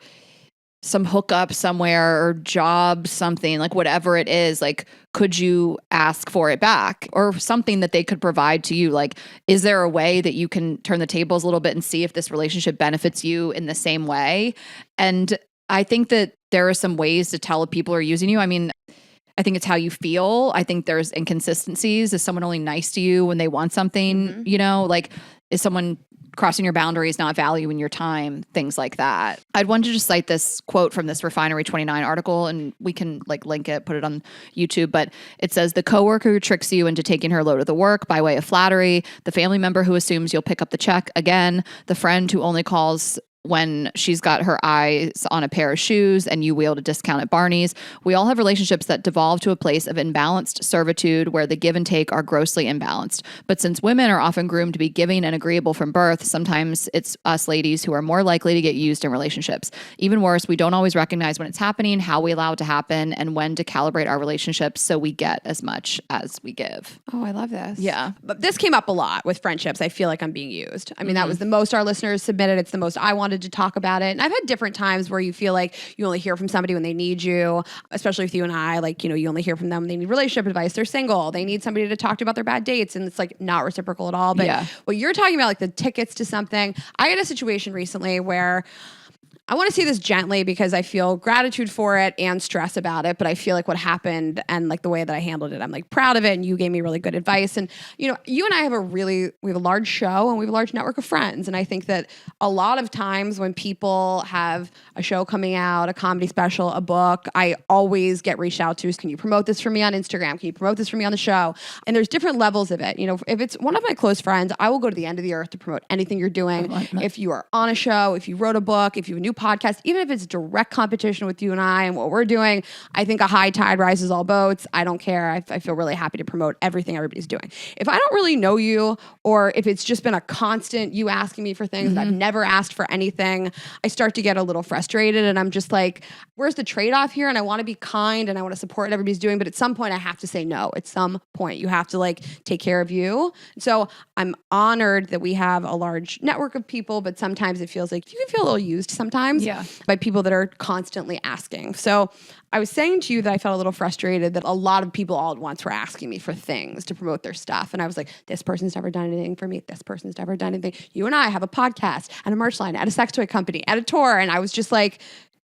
some hookup somewhere or job, something like whatever it is, like, could you ask for it back or something that they could provide to you? Like, is there a way that you can turn the tables a little bit and see if this relationship benefits you in the same way? And I think that there are some ways to tell if people are using you. I mean, I think it's how you feel. I think there's inconsistencies. Is someone only nice to you when they want something? Like, is someone crossing your boundaries, not valuing your time, things like that. I'd want to just cite this quote from this Refinery 29 article, and we can like link it, put it on YouTube, but it says, the coworker who tricks you into taking her load of the work by way of flattery, the family member who assumes you'll pick up the check again, the friend who only calls when she's got her eyes on a pair of shoes and you wield a discount at Barney's. We all have relationships that devolve to a place of imbalanced servitude where the give and take are grossly imbalanced. But since women are often groomed to be giving and agreeable from birth, sometimes it's us ladies who are more likely to get used in relationships. Even worse, we don't always recognize when it's happening, how we allow it to happen, and when to calibrate our relationships so we get as much as we give. Oh, I love this. Yeah. But this came up a lot with friendships. I feel like I'm being used. I mean, that was the most our listeners submitted. It's the most I wanted to talk about it. And I've had different times where you feel like you only hear from somebody when they need you, especially with you and I, like, you only hear from them when they need relationship advice. They're single. They need somebody to talk to about their bad dates. And it's like not reciprocal at all. But what you're talking about, like the tickets to something, I had a situation recently where I want to say this gently because I feel gratitude for it and stress about it, but I feel like what happened and like the way that I handled it, I'm like proud of it. And you gave me really good advice. And, you and I have we have a large show and we have a large network of friends. And I think that a lot of times when people have a show coming out, a comedy special, a book, I always get reached out to, can you promote this for me on Instagram? Can you promote this for me on the show? And there's different levels of it. If it's one of my close friends, I will go to the end of the earth to promote anything you're doing. If you are on a show, if you wrote a book, if you have a new podcast, even if it's direct competition with you and I and what we're doing, I think a high tide rises all boats. I don't care. I feel really happy to promote everything everybody's doing. If I don't really know you, or if it's just been a constant you asking me for things that I've never asked for anything, I start to get a little frustrated, and I'm just like, where's the trade-off here? And I want to be kind and I want to support what everybody's doing, but at some point I have to say no. At some point you have to like take care of you. So I'm honored that we have a large network of people, but sometimes it feels like you can feel a little used sometimes by people that are constantly asking. So I was saying to you that I felt a little frustrated that a lot of people all at once were asking me for things to promote their stuff. And I was like, this person's never done anything for me. This person's never done anything. You and I have a podcast and a merch line and a sex toy company and a tour. And I was just like,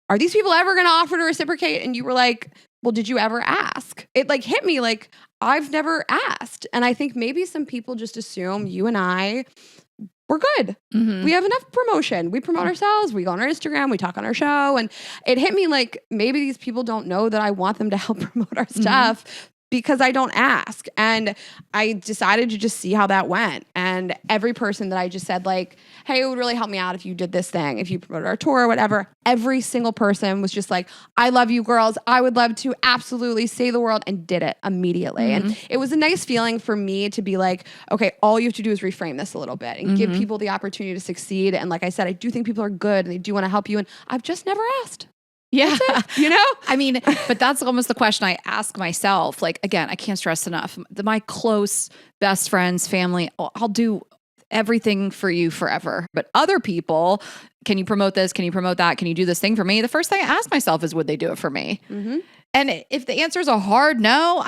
are these people ever going to offer to reciprocate? And you were like, well, did you ever ask? It like hit me like, I've never asked. And I think maybe some people just assume you and I, we're good. We have enough promotion. We promote ourselves. We go on our Instagram. We talk on our show. And it hit me like, maybe these people don't know that I want them to help promote our stuff because I don't ask. And I decided to just see how that went. And every person that I just said like, hey, it would really help me out if you did this thing, if you promoted our tour or whatever, every single person was just like, I love you girls. I would love to absolutely save the world, and did it immediately. And it was a nice feeling for me to be like, okay, all you have to do is reframe this a little bit and give people the opportunity to succeed. And like I said, I do think people are good and they do want to help you. And I've just never asked. Yeah. You know? I mean, but that's almost the question I ask myself. Like, again, I can't stress enough. My close best friends, family, I'll do everything for you forever. But other people, can you promote this? Can you promote that? Can you do this thing for me? The first thing I ask myself is, would they do it for me? And if the answer is a hard no,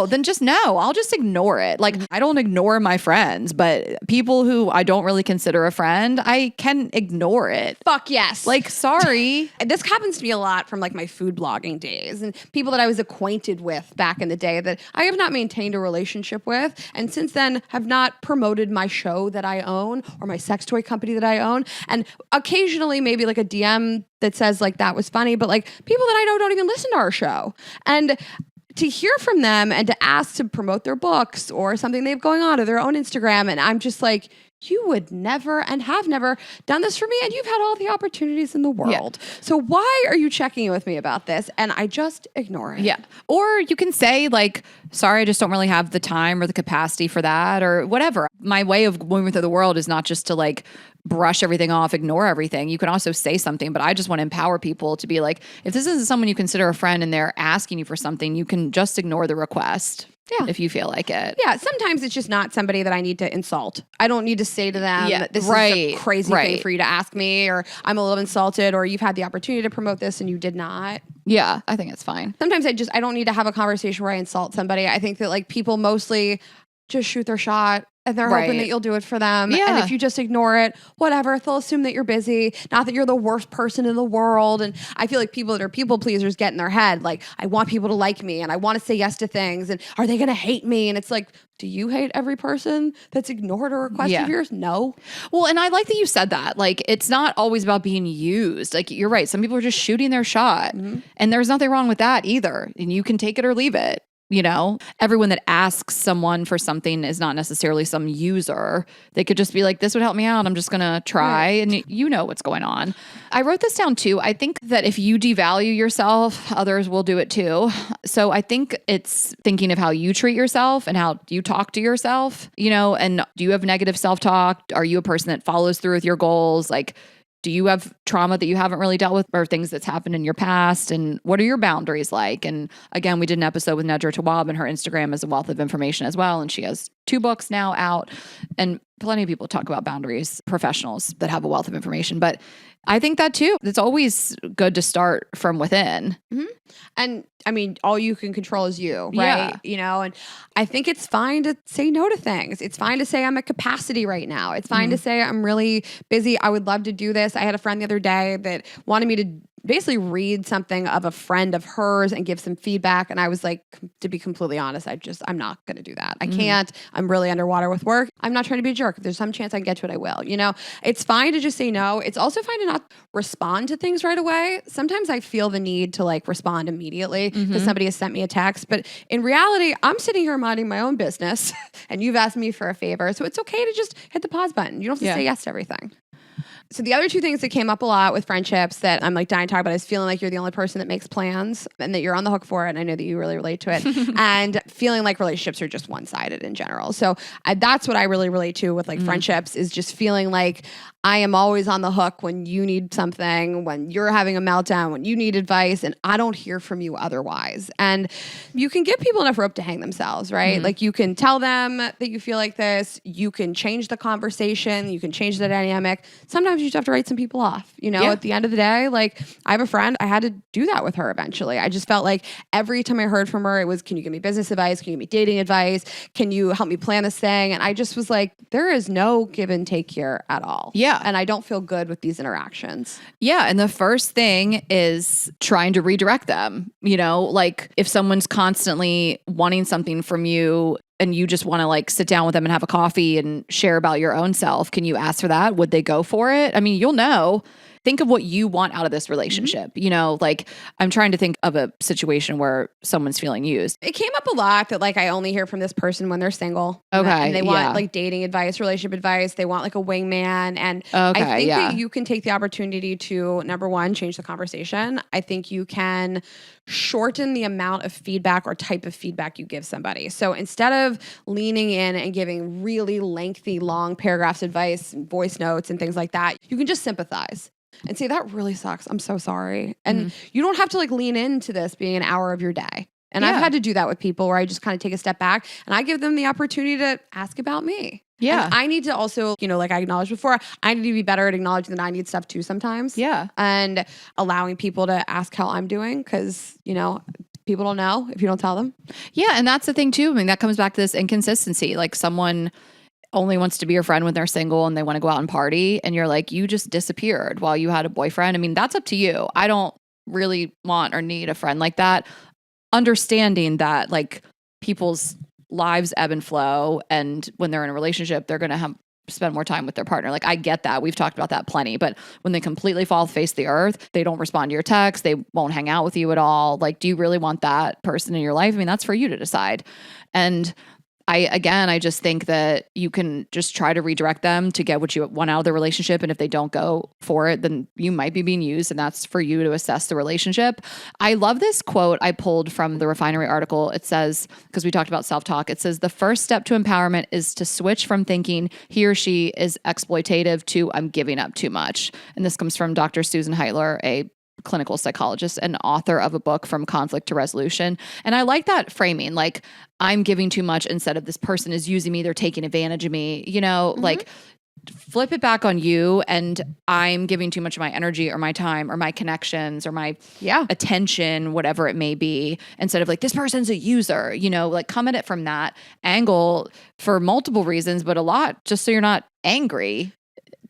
then just no. I'll just ignore it. Like, I don't ignore my friends, but people who I don't really consider a friend, I can ignore it. Fuck yes. Like, sorry. This happens to me a lot from like my food blogging days and people that I was acquainted with back in the day that I have not maintained a relationship with. And since then have not promoted my show that I own or my sex toy company that I own. And occasionally maybe like a DM that says like, that was funny, but like people that I know don't even listen to our show. And to hear from them and to ask to promote their books or something they have going on or their own Instagram. And I'm just like, you would never and have never done this for me. And you've had all the opportunities in the world. Yeah. So why are you checking in with me about this? And I just ignore it. Yeah. Or you can say like, sorry, I just don't really have the time or the capacity for that or whatever. My way of moving through the world is not just to like brush everything off, ignore everything. You can also say something, but I just want to empower people to be like, if this isn't someone you consider a friend and they're asking you for something, you can just ignore the request. Yeah. If you feel like it. Yeah. Sometimes it's just not somebody that I need to insult. I don't need to say to them, this is a crazy thing for you to ask me, or I'm a little insulted, or you've had the opportunity to promote this and you did not. Yeah. I think it's fine. Sometimes I don't need to have a conversation where I insult somebody. I think that like people mostly just shoot their shot. And they're hoping that you'll do it for them. Yeah. And if you just ignore it, whatever, they'll assume that you're busy. Not that you're the worst person in the world. And I feel like people that are people pleasers get in their head, like, I want people to like me and I want to say yes to things. And are they going to hate me? And it's like, do you hate every person that's ignored a request of yours? No. Well, and I like that you said that. Like, it's not always about being used. Like, you're right. Some people are just shooting their shot. And there's nothing wrong with that either. And you can take it or leave it. You know, everyone that asks someone for something is not necessarily some user. They could just be like, this would help me out. I'm just going to try. And you know what's going on. I wrote this down too. I think that if you devalue yourself, others will do it too. So I think it's thinking of how you treat yourself and how you talk to yourself, you know, and do you have negative self-talk? Are you a person that follows through with your goals? Like, do you have trauma that you haven't really dealt with or things that's happened in your past? And what are your boundaries like? And again, we did an episode with Nedra Tawwab, and her Instagram is a wealth of information as well. And she has 2 books now out, and plenty of people talk about boundaries, professionals that have a wealth of information. But I think that too, it's always good to start from within. And I mean, all you can control is you, right? Yeah. You know, and I think it's fine to say no to things. It's fine to say I'm at capacity right now. It's fine to say I'm really busy. I would love to do this. I had a friend the other day that wanted me to basically read something of a friend of hers and give some feedback. And I was like, to be completely honest, I'm not going to do that. I can't. I'm really underwater with work. I'm not trying to be a jerk. If there's some chance I can get to it, I will. You know, it's fine to just say no. It's also fine to not respond to things right away. Sometimes I feel the need to like respond immediately because somebody has sent me a text. But in reality, I'm sitting here minding my own business and you've asked me for a favor. So it's okay to just hit the pause button. You don't have to say yes to everything. So the other two things that came up a lot with friendships that I'm like dying to talk about is feeling like you're the only person that makes plans and that you're on the hook for it. And I know that you really relate to it. And feeling like relationships are just one-sided in general. So that's what I really relate to with like friendships, is just feeling like I am always on the hook when you need something, when you're having a meltdown, when you need advice, and I don't hear from you otherwise. And you can give people enough rope to hang themselves, right? Like you can tell them that you feel like this, you can change the conversation, you can change the dynamic. Sometimes you just have to write some people off, you know, at the end of the day. Like I have a friend, I had to do that with her eventually. I just felt like every time I heard from her, it was, can you give me business advice? Can you give me dating advice? Can you help me plan this thing? And I just was like, there is no give and take here at all. Yeah. And I don't feel good with these interactions. Yeah. And the first thing is trying to redirect them. You know, like if someone's constantly wanting something from you and you just want to like sit down with them and have a coffee and share about your own self, can you ask for that? Would they go for it? I mean, you'll know. Think of what you want out of this relationship. You know, like I'm trying to think of a situation where someone's feeling used. It came up a lot that like I only hear from this person when they're single. Okay. And they want like dating advice, relationship advice. They want like a wingman. And I think that you can take the opportunity to, number one, change the conversation. I think you can shorten the amount of feedback or type of feedback you give somebody. So instead of leaning in and giving really lengthy, long paragraphs of advice, and voice notes and things like that, you can just sympathize and say, that really sucks. I'm so sorry. And you don't have to like lean into this being an hour of your day. And I've had to do that with people where I just kind of take a step back and I give them the opportunity to ask about me. Yeah. And I need to also, you know, like I acknowledged before, I need to be better at acknowledging that I need stuff too sometimes. Yeah. And allowing people to ask how I'm doing, because, you know, people don't know if you don't tell them. Yeah. And that's the thing too. I mean, that comes back to this inconsistency. Like someone only wants to be your friend when they're single and they want to go out and party. And you're like, you just disappeared while you had a boyfriend. I mean, that's up to you. I don't really want or need a friend like that. Understanding that like people's lives ebb and flow. And when they're in a relationship, they're going to spend more time with their partner. Like I get that. We've talked about that plenty. But when they completely fall off the face of the earth, they don't respond to your texts. They won't hang out with you at all. Like, do you really want that person in your life? I mean, that's for you to decide. And I just think that you can just try to redirect them to get what you want out of the relationship. And if they don't go for it, then you might be being used, and that's for you to assess the relationship. I love this quote I pulled from the Refinery article. It says, because we talked about self-talk, it says, the first step to empowerment is to switch from thinking he or she is exploitative to I'm giving up too much. And this comes from Dr. Susan Heitler, a clinical psychologist and author of a book From Conflict to Resolution. And I like that framing, like I'm giving too much instead of this person is using me, they're taking advantage of me, you know, like flip it back on you and I'm giving too much of my energy or my time or my connections or my attention, whatever it may be, instead of like, this person's a user, you know, like come at it from that angle for multiple reasons, but a lot just so you're not angry.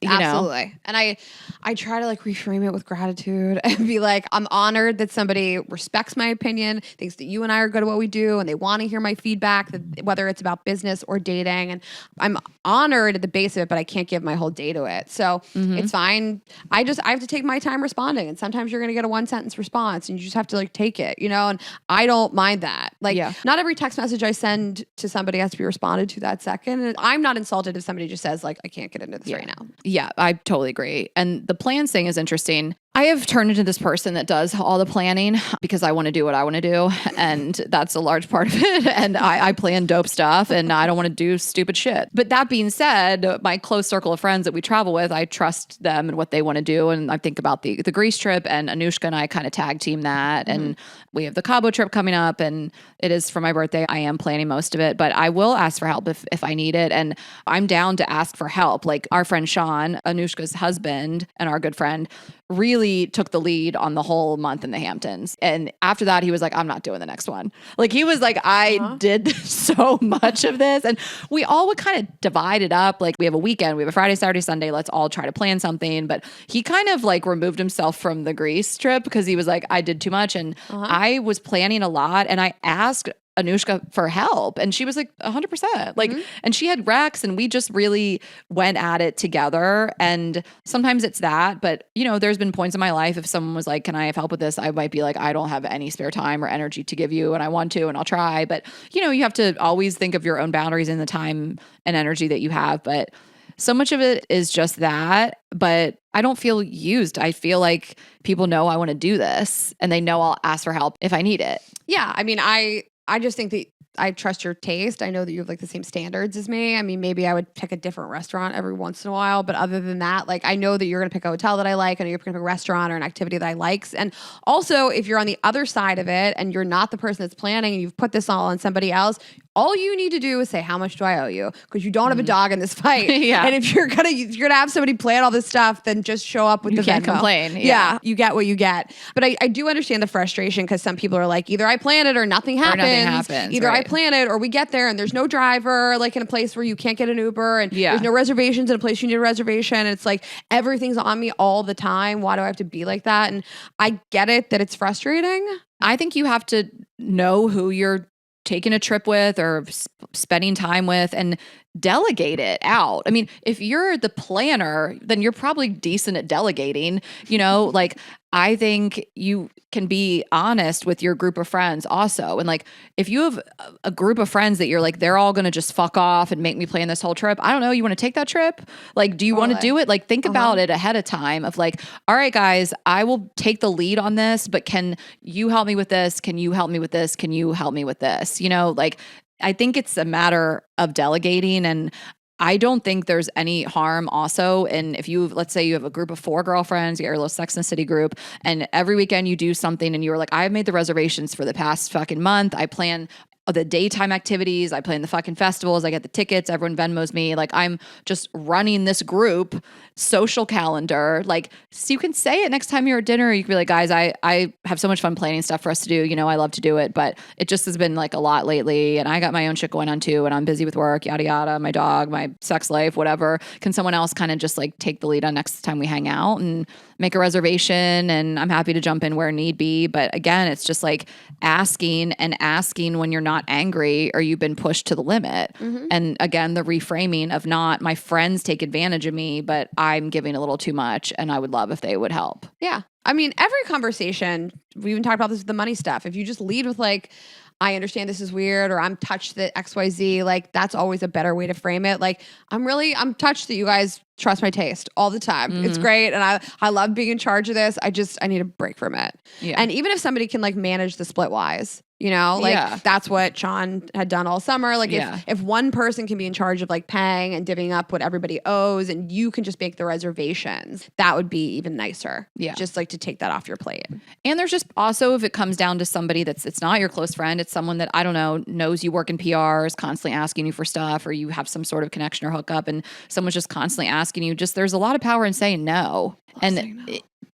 You Absolutely. know? And I try to like reframe it with gratitude and be like, I'm honored that somebody respects my opinion, thinks that you and I are good at what we do, and they want to hear my feedback, that whether it's about business or dating. And I'm honored at the base of it, but I can't give my whole day to it. So it's fine. I have to take my time responding. And sometimes you're going to get a 1-sentence response and you just have to like take it, you know? And I don't mind that. Like not every text message I send to somebody has to be responded to that second. And I'm not insulted if somebody just says like, I can't get into this right now. Yeah, I totally agree. And the plans thing is interesting. I have turned into this person that does all the planning because I want to do what I want to do. And that's a large part of it. And I plan dope stuff and I don't want to do stupid shit. But that being said, my close circle of friends that we travel with, I trust them and what they want to do. And I think about the Greece trip, and Anushka and I kind of tag team that. And we have the Cabo trip coming up, and it is for my birthday. I am planning most of it, but I will ask for help if I need it. And I'm down to ask for help. Like our friend Sean, Anushka's husband and our good friend, really took the lead on the whole month in the Hamptons. And after that, he was like, I'm not doing the next one. Like he was like, I did so much of this. And we all would kind of divide it up. Like we have a weekend, we have a Friday, Saturday, Sunday. Let's all try to plan something. But he kind of like removed himself from the Greece trip because he was like, I did too much. And I was planning a lot. And I asked Anushka for help. And she was like 100%. Like, and she had Rex and we just really went at it together. And sometimes it's that, but you know, there's been points in my life, if someone was like, can I have help with this? I might be like, I don't have any spare time or energy to give you and I want to, and I'll try. But you know, you have to always think of your own boundaries and the time and energy that you have. But so much of it is just that, but I don't feel used. I feel like people know I want to do this and they know I'll ask for help if I need it. Yeah. I mean, I just think that I trust your taste. I know that you have like the same standards as me. I mean, maybe I would pick a different restaurant every once in a while, but other than that, like I know that you're going to pick a hotel that I like, and you're going to pick a restaurant or an activity that I like. And also, if you're on the other side of it and you're not the person that's planning and you've put this all on somebody else, all you need to do is say, how much do I owe you? Because you don't have a dog in this fight. Yeah. And if you're gonna have somebody plan all this stuff, then just show up with You the can't Venmo. complain. Yeah. You get what you get. But I do understand the frustration because some people are like, either I plan it or nothing happens. Either I plan it or we get there and there's no driver, like in a place where you can't get an Uber, and there's no reservations in a place you need a reservation. And it's like everything's on me all the time. Why do I have to be like that? And I get it that it's frustrating. I think you have to know who you're taking a trip with or spending time with and delegate it out. I mean, if you're the planner, then you're probably decent at delegating, like I think you can be honest with your group of friends also. And like, if you have a group of friends that you're like, they're all going to just fuck off and make me plan this whole trip. I don't know. You want to take that trip? Like, do you want to do it? Like, think about it ahead of time of like, all right, guys, I will take the lead on this, but can you help me with this? Can you help me with this? Can you help me with this? Like, I think it's a matter of delegating, and I don't think there's any harm also. And if let's say you have a group of 4 girlfriends, you got your little Sex and the City group, and every weekend you do something and you're like, I've made the reservations for the past fucking month. I plan the daytime activities. I plan the fucking festivals. I get the tickets. Everyone Venmos me. Like, I'm just running this group social calendar. Like, so you can say it next time you're at dinner. You can be like, guys, I have so much fun planning stuff for us to do. I love to do it, but it just has been like a lot lately. And I got my own shit going on too. And I'm busy with work, yada, yada, my dog, my sex life, whatever. Can someone else kind of just like take the lead on next time we hang out and make a reservation? And I'm happy to jump in where need be. But again, it's just like asking when you're not angry or you've been pushed to the limit. Mm-hmm. And again, the reframing of not my friends take advantage of me, but I'm giving a little too much and I would love if they would help. Yeah. I mean, every conversation, we even talked about this with the money stuff. If you just lead with like, I understand this is weird, or I'm touched that XYZ, like that's always a better way to frame it. Like, I'm touched that you guys trust my taste all the time. Mm-hmm. It's great. And I love being in charge of this. I need a break from it. Yeah. And even if somebody can like manage the split wise, that's what Sean had done all summer. Like if one person can be in charge of like paying and divvying up what everybody owes, and you can just make the reservations, that would be even nicer. Yeah. Just like to take that off your plate. And there's just also, if it comes down to somebody it's not your close friend, it's someone that, I don't know, knows you work in PR, is constantly asking you for stuff, or you have some sort of connection or hookup and someone's just constantly asking you, there's a lot of power in saying no.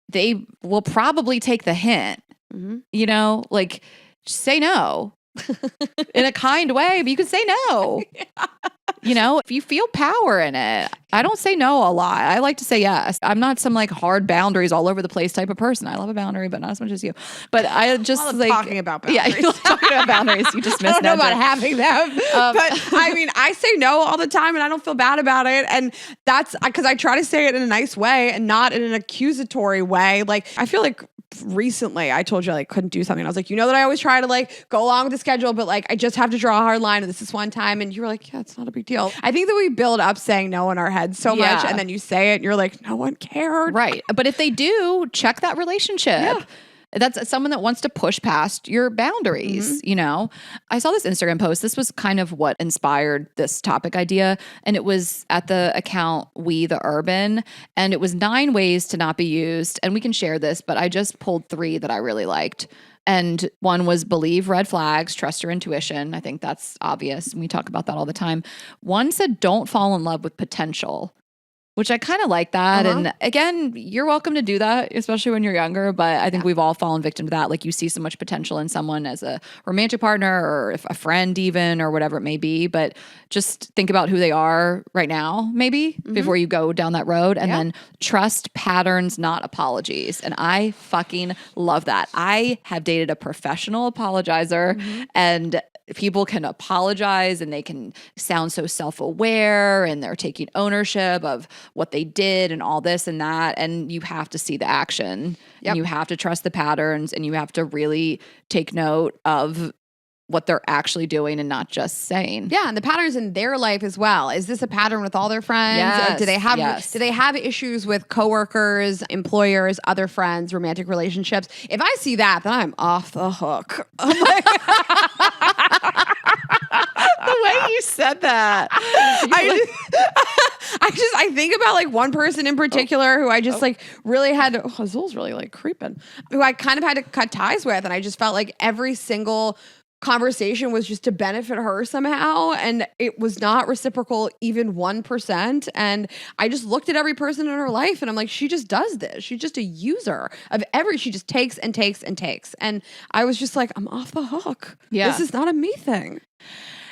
They will probably take the hint, like, say no in a kind way, but you can say no. If you feel power in it. I don't say no a lot. I like to say yes. I'm not some like hard boundaries all over the place type of person. I love a boundary, but not as much as you. But I just like talking about boundaries. Yeah, you're talking about boundaries. You just miss. I don't know about having them, but I mean, I say no all the time, and I don't feel bad about it. And that's because I try to say it in a nice way and not in an accusatory way. Like, I feel like recently I told you I like couldn't do something. I was like, that I always try to like go along with the schedule, but like I just have to draw a hard line, and this is one time. And you were like, yeah, it's not a big deal. I think that we build up saying no in our heads so much, and then you say it and you're like, no one cared. Right. But if they do, check that relationship. Yeah. That's someone that wants to push past your boundaries, I saw this Instagram post. This was kind of what inspired this topic idea. And it was at the account We the Urban. And it was 9 ways to not be used. And we can share this, but I just pulled 3 that I really liked. And one was believe red flags, trust your intuition. I think that's obvious. We talk about that all the time. One said don't fall in love with potential, which I kind of like that. And again, you're welcome to do that, especially when you're younger. But I think we've all fallen victim to that. Like, you see so much potential in someone as a romantic partner or a friend even, or whatever it may be. But just think about who they are right now, maybe, before you go down that road. And then trust patterns, not apologies. And I fucking love that. I have dated a professional apologizer, and people can apologize and they can sound so self-aware and they're taking ownership of what they did and all this and that. And you have to see the action and you have to trust the patterns, and you have to really take note of what they're actually doing and not just saying. Yeah, and the patterns in their life as well. Is this a pattern with all their friends? Yes, Do they have issues with coworkers, employers, other friends, romantic relationships? If I see that, then I'm off the hook. I'm like, the way you said that. I think about like one person in particular who I just like really had to, Azul's really like creeping, who I kind of had to cut ties with. And I just felt like every single conversation was just to benefit her somehow. And it was not reciprocal, even 1%. And I just looked at every person in her life and I'm like, she just does this. She's just a user of she just takes and takes and takes. And I was just like, I'm off the hook. Yeah. This is not a me thing.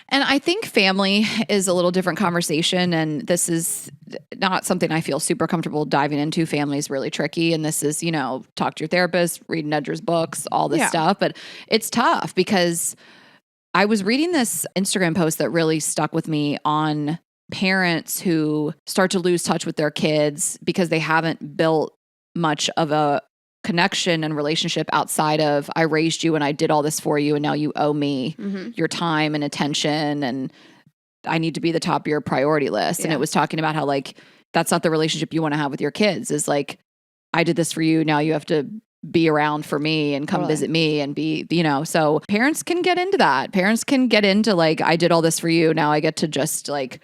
And I think family is a little different conversation. And this is not something I feel super comfortable diving into. Family is really tricky. And this is, talk to your therapist, read Nedger's books, all this stuff. But it's tough because I was reading this Instagram post that really stuck with me on parents who start to lose touch with their kids because they haven't built much of a connection and relationship outside of I raised you and I did all this for you and now you owe me your time and attention and I need to be the top of your priority list. And it was talking about how like that's not the relationship you want to have with your kids, is like I did this for you, now you have to be around for me and come visit me and be, so parents can get into that. Parents can get into like I did all this for you, now I get to just like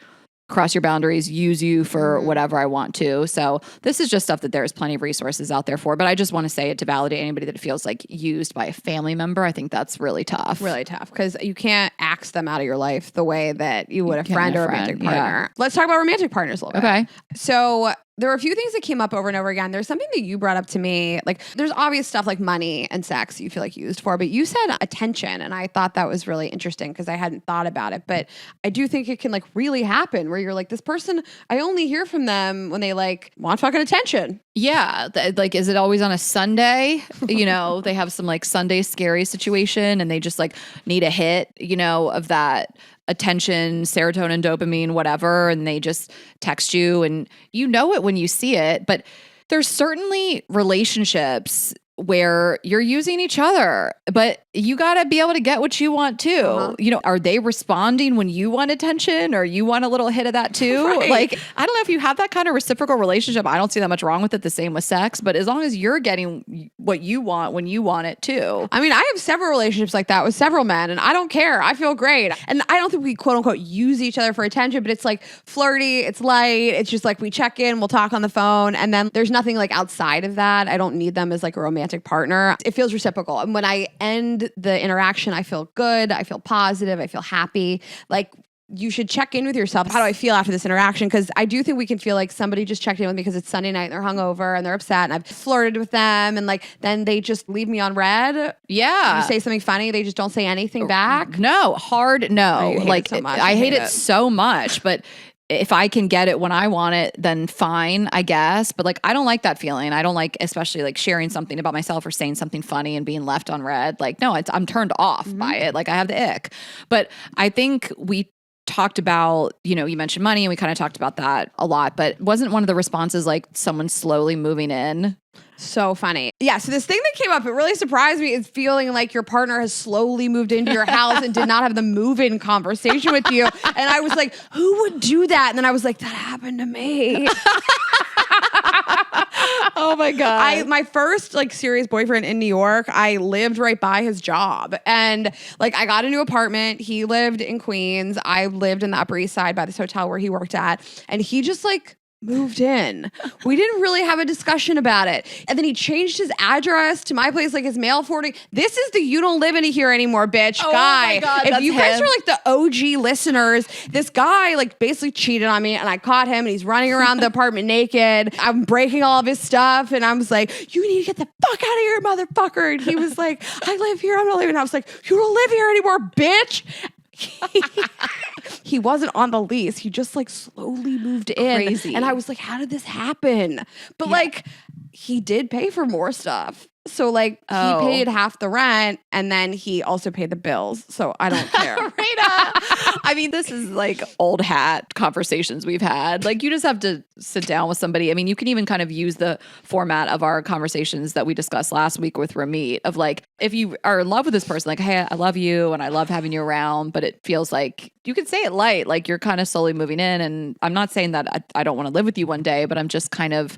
cross your boundaries, use you for whatever I want to. So this is just stuff that there's plenty of resources out there for. But I just want to say it to validate anybody that feels like used by a family member. I think that's really tough. Really tough because you can't axe them out of your life the way that you would a friend or a romantic partner. Yeah. Let's talk about romantic partners a little bit. Okay. So there were a few things that came up over and over again. There's something that you brought up to me. Like there's obvious stuff like money and sex you feel like used for, but you said attention. And I thought that was really interesting because I hadn't thought about it. But I do think it can like really happen where you're like, this person, I only hear from them when they like want fucking attention. Yeah. Like, is it always on a Sunday? They have some like Sunday scary situation and they just like need a hit, of that attention, serotonin, dopamine, whatever. And they just text you and it when you see it. But there's certainly relationships where you're using each other, but you got to be able to get what you want too. Are they responding when you want attention or you want a little hit of that too? Right. Like, I don't know if you have that kind of reciprocal relationship. I don't see that much wrong with it. The same with sex, but as long as you're getting what you want when you want it too. I mean, I have several relationships like that with several men and I don't care. I feel great. And I don't think we quote unquote use each other for attention, but it's like flirty. It's light. It's just like we check in, we'll talk on the phone. And then there's nothing like outside of that. I don't need them as like a romantic partner. It feels reciprocal. And when I end the interaction, I feel good. I feel positive. I feel happy. Like you should check in with yourself. How do I feel after this interaction? Because I do think we can feel like somebody just checked in with me because it's Sunday night and they're hungover and they're upset and I've flirted with them and like then they just leave me on red. Yeah. You say something funny, they just don't say anything back. No, hard no. Like so much. I hate it so much, but if I can get it when I want it, then fine, I guess. But like, I don't like that feeling. I don't like, especially like sharing something about myself or saying something funny and being left on red. Like, no, I'm turned off by it. Like I have the ick. But I think we talked about, you mentioned money and we kind of talked about that a lot, but wasn't one of the responses like someone slowly moving in? So funny. Yeah. So this thing that came up, it really surprised me, is feeling like your partner has slowly moved into your house and did not have the move-in conversation with you. And I was like, who would do that? And then I was like, that happened to me. Oh my God. My first like serious boyfriend in New York, I lived right by his job. And like I got a new apartment. He lived in Queens. I lived in the Upper East Side by this hotel where he worked at. And he just like moved in. We didn't really have a discussion about it. And then he changed his address to my place, like his mail forwarding. This is the you don't live in here anymore, bitch guy. Oh my God, if you guys are like the OG listeners, this guy like basically cheated on me and I caught him and he's running around the apartment naked. I'm breaking all of his stuff and I was like, you need to get the fuck out of here, motherfucker. And he was like, I live here. I'm not living. I was like, you don't live here anymore, bitch. He wasn't on the lease. He just like slowly moved in. Crazy. And I was like, how did this happen? But like, he did pay for more stuff. So like he paid half the rent and then he also paid the bills. So I don't care. I mean, this is like old hat conversations we've had. Like you just have to sit down with somebody. I mean, you can even kind of use the format of our conversations that we discussed last week with Ramit of like, if you are in love with this person, like, hey, I love you and I love having you around, but it feels like you can say it light, like you're kind of slowly moving in. And I'm not saying that I don't want to live with you one day, but I'm just kind of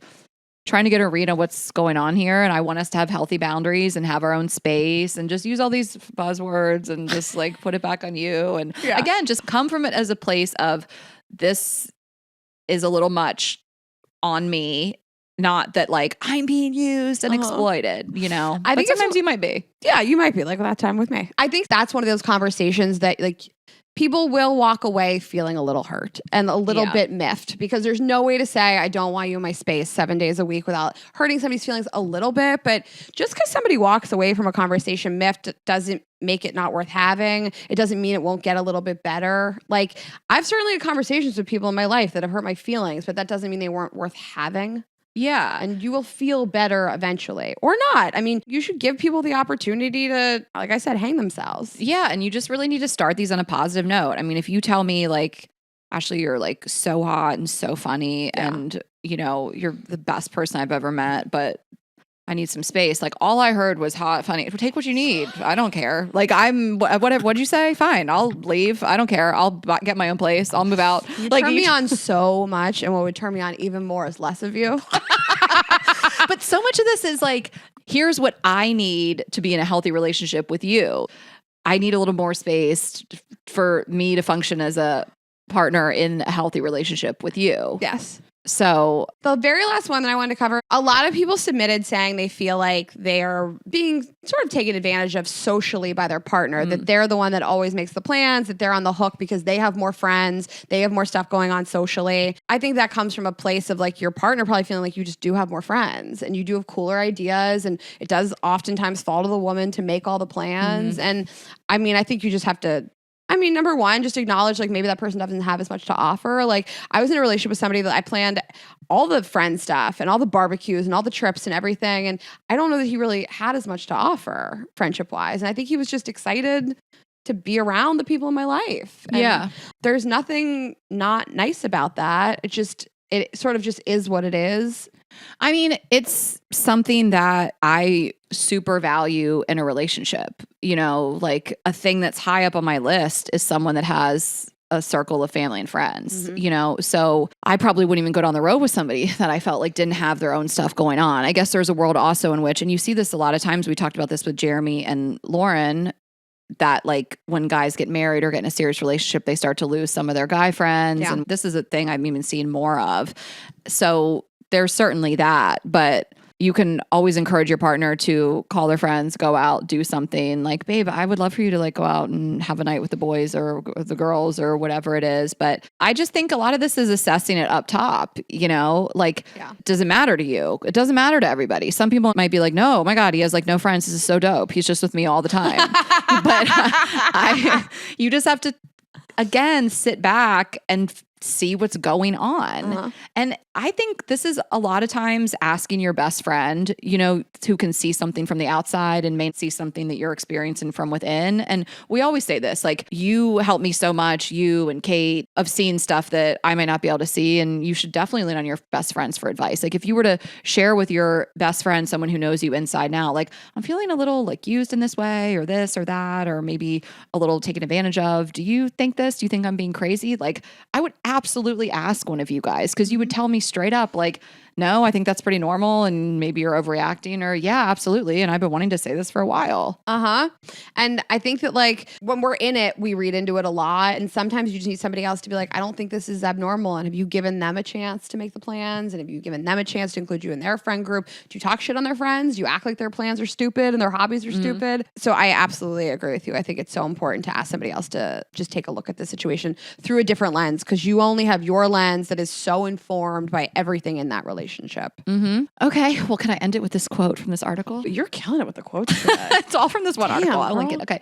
trying to get a read on what's going on here. And I want us to have healthy boundaries and have our own space and just use all these buzzwords and just like put it back on you. And again, just come from it as a place of this is a little much on me. Not that like I'm being used and exploited, you know, I think sometimes you might be. Yeah, you might be like that time with me. I think that's one of those conversations that like people will walk away feeling a little hurt and a little bit miffed because there's no way to say, I don't want you in my space 7 days a week without hurting somebody's feelings a little bit. But just because somebody walks away from a conversation miffed doesn't make it not worth having. It doesn't mean it won't get a little bit better. Like I've certainly had conversations with people in my life that have hurt my feelings, but that doesn't mean they weren't worth having. Yeah. And you will feel better eventually or not. I mean, you should give people the opportunity to, like I said, hang themselves. Yeah. And you just really need to start these on a positive note. I mean, if you tell me like, Ashley, you're like so hot and so funny and, you know, you're the best person I've ever met, but I need some space. Like all I heard was hot, funny. Take what you need. I don't care. Like what'd you say? Fine. I'll leave. I don't care. I'll get my own place. I'll move out. You turn me on so much. And what would turn me on even more is less of you. But so much of this is like, here's what I need to be in a healthy relationship with you. I need a little more space for me to function as a partner in a healthy relationship with you. Yes. So the very last one that I wanted to cover, a lot of people submitted saying they feel like they are being sort of taken advantage of socially by their partner, that they're the one that always makes the plans, that they're on the hook because they have more friends, they have more stuff going on socially. I think that comes from a place of like your partner probably feeling like you just do have more friends and you do have cooler ideas, and it does oftentimes fall to the woman to make all the plans. And I mean, I think you just have to, number one, just acknowledge like maybe that person doesn't have as much to offer. Like I was in a relationship with somebody that I planned all the friend stuff and all the barbecues and all the trips and everything. And I don't know that he really had as much to offer friendship wise. And I think he was just excited to be around the people in my life. And there's nothing not nice about that. It sort of just is what it is. I mean, it's something that I super value in a relationship. You know, like a thing that's high up on my list is someone that has a circle of family and friends, you know? So I probably wouldn't even go down the road with somebody that I felt like didn't have their own stuff going on. I guess there's a world also in which, and you see this a lot of times, we talked about this with Jeremy and Lauren, that like when guys get married or get in a serious relationship, they start to lose some of their guy friends. Yeah. And this is a thing I've even seen more of. So there's certainly that, but you can always encourage your partner to call their friends, go out, do something like, babe, I would love for you to like go out and have a night with the boys or the girls or whatever it is. But I just think a lot of this is assessing it up top, you know, like, does it matter to you? It doesn't matter to everybody. Some people might be like, no, oh my God, he has like no friends. This is so dope. He's just with me all the time. But you just have to, again, sit back and see what's going on. And I think this is a lot of times asking your best friend, you know, who can see something from the outside and may see something that you're experiencing from within. And we always say this, like, you help me so much, you and Kate, of seeing stuff that I might not be able to see. And you should definitely lean on your best friends for advice. Like if you were to share with your best friend, someone who knows you inside now, like, I'm feeling a little like used in this way or this or that, or maybe a little taken advantage of. Do you think this? Do you think I'm being crazy? Like I would absolutely ask one of you guys, because you would tell me straight up, like, no, I think that's pretty normal and maybe you're overreacting, or yeah, absolutely. And I've been wanting to say this for a while. And I think that like when we're in it, we read into it a lot. And sometimes you just need somebody else to be like, I don't think this is abnormal. And have you given them a chance to make the plans? And have you given them a chance to include you in their friend group? Do you talk shit on their friends? Do you act like their plans are stupid and their hobbies are stupid? So I absolutely agree with you. I think it's so important to ask somebody else to just take a look at the situation through a different lens, because you only have your lens that is so informed by everything in that relationship. Okay. Well, can I end it with this quote from this article? You're killing it with the quotes today. It's all from this one article. I link it. Okay.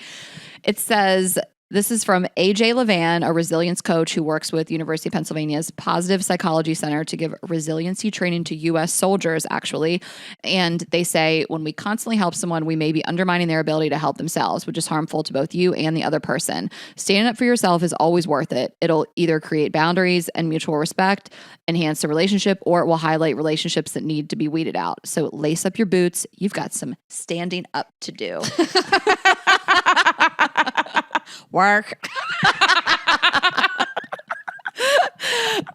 It says, This is from AJ Levan, a resilience coach who works with University of Pennsylvania's Positive Psychology Center to give resiliency training to U.S. soldiers, actually. And they say, when we constantly help someone, we may be undermining their ability to help themselves, which is harmful to both you and the other person. Standing up for yourself is always worth it. It'll either create boundaries and mutual respect, enhance the relationship, or it will highlight relationships that need to be weeded out. So lace up your boots. You've got some standing up to do. Work.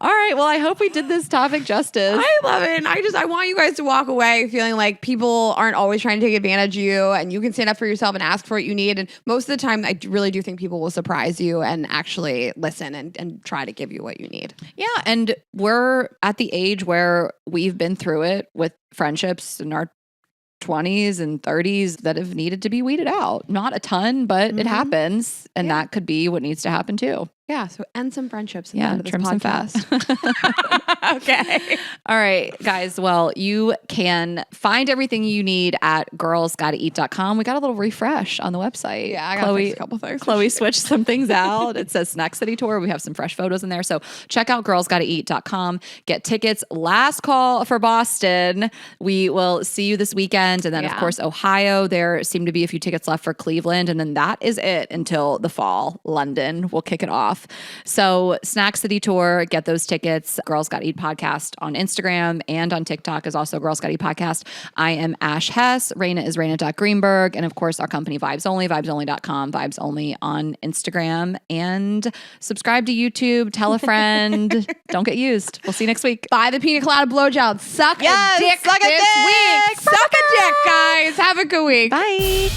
All right. Well, I hope we did this topic justice. I love it. And I want you guys to walk away feeling like people aren't always trying to take advantage of you, and you can stand up for yourself and ask for what you need. And most of the time, I really do think people will surprise you and actually listen and try to give you what you need. Yeah. And we're at the age where we've been through it with friendships in our 20s and 30s that have needed to be weeded out. Not a ton, but it happens. And that could be what needs to happen too. Yeah. So end some friendships. Trim some fast. Okay. All right, guys. Well, you can find everything you need at girlsgottaeat.com. We got a little refresh on the website. Yeah, I got to fix a couple things. Chloe switched some things out. It says Snack City Tour. We have some fresh photos in there. So check out girlsgottaeat.com. Get tickets. Last call for Boston. We will see you this weekend. And then, of course, Ohio. There seem to be a few tickets left for Cleveland. And then that is it until the fall. London will kick it off. So Snack City Tour, get those tickets. Girls Gotta Eat podcast on Instagram and on TikTok is also Girls Gotta Eat podcast. I am Ash Hess. Raina is Raina.Greenberg. And of course, our company Vibes Only, vibesonly.com, Vibes Only on Instagram. And subscribe to YouTube. Tell a friend. Don't get used. We'll see you next week. Buy the pina colada blowjob. Suck a dick suck a this dick. week. Suck a dick, guys. Have a good week. Bye.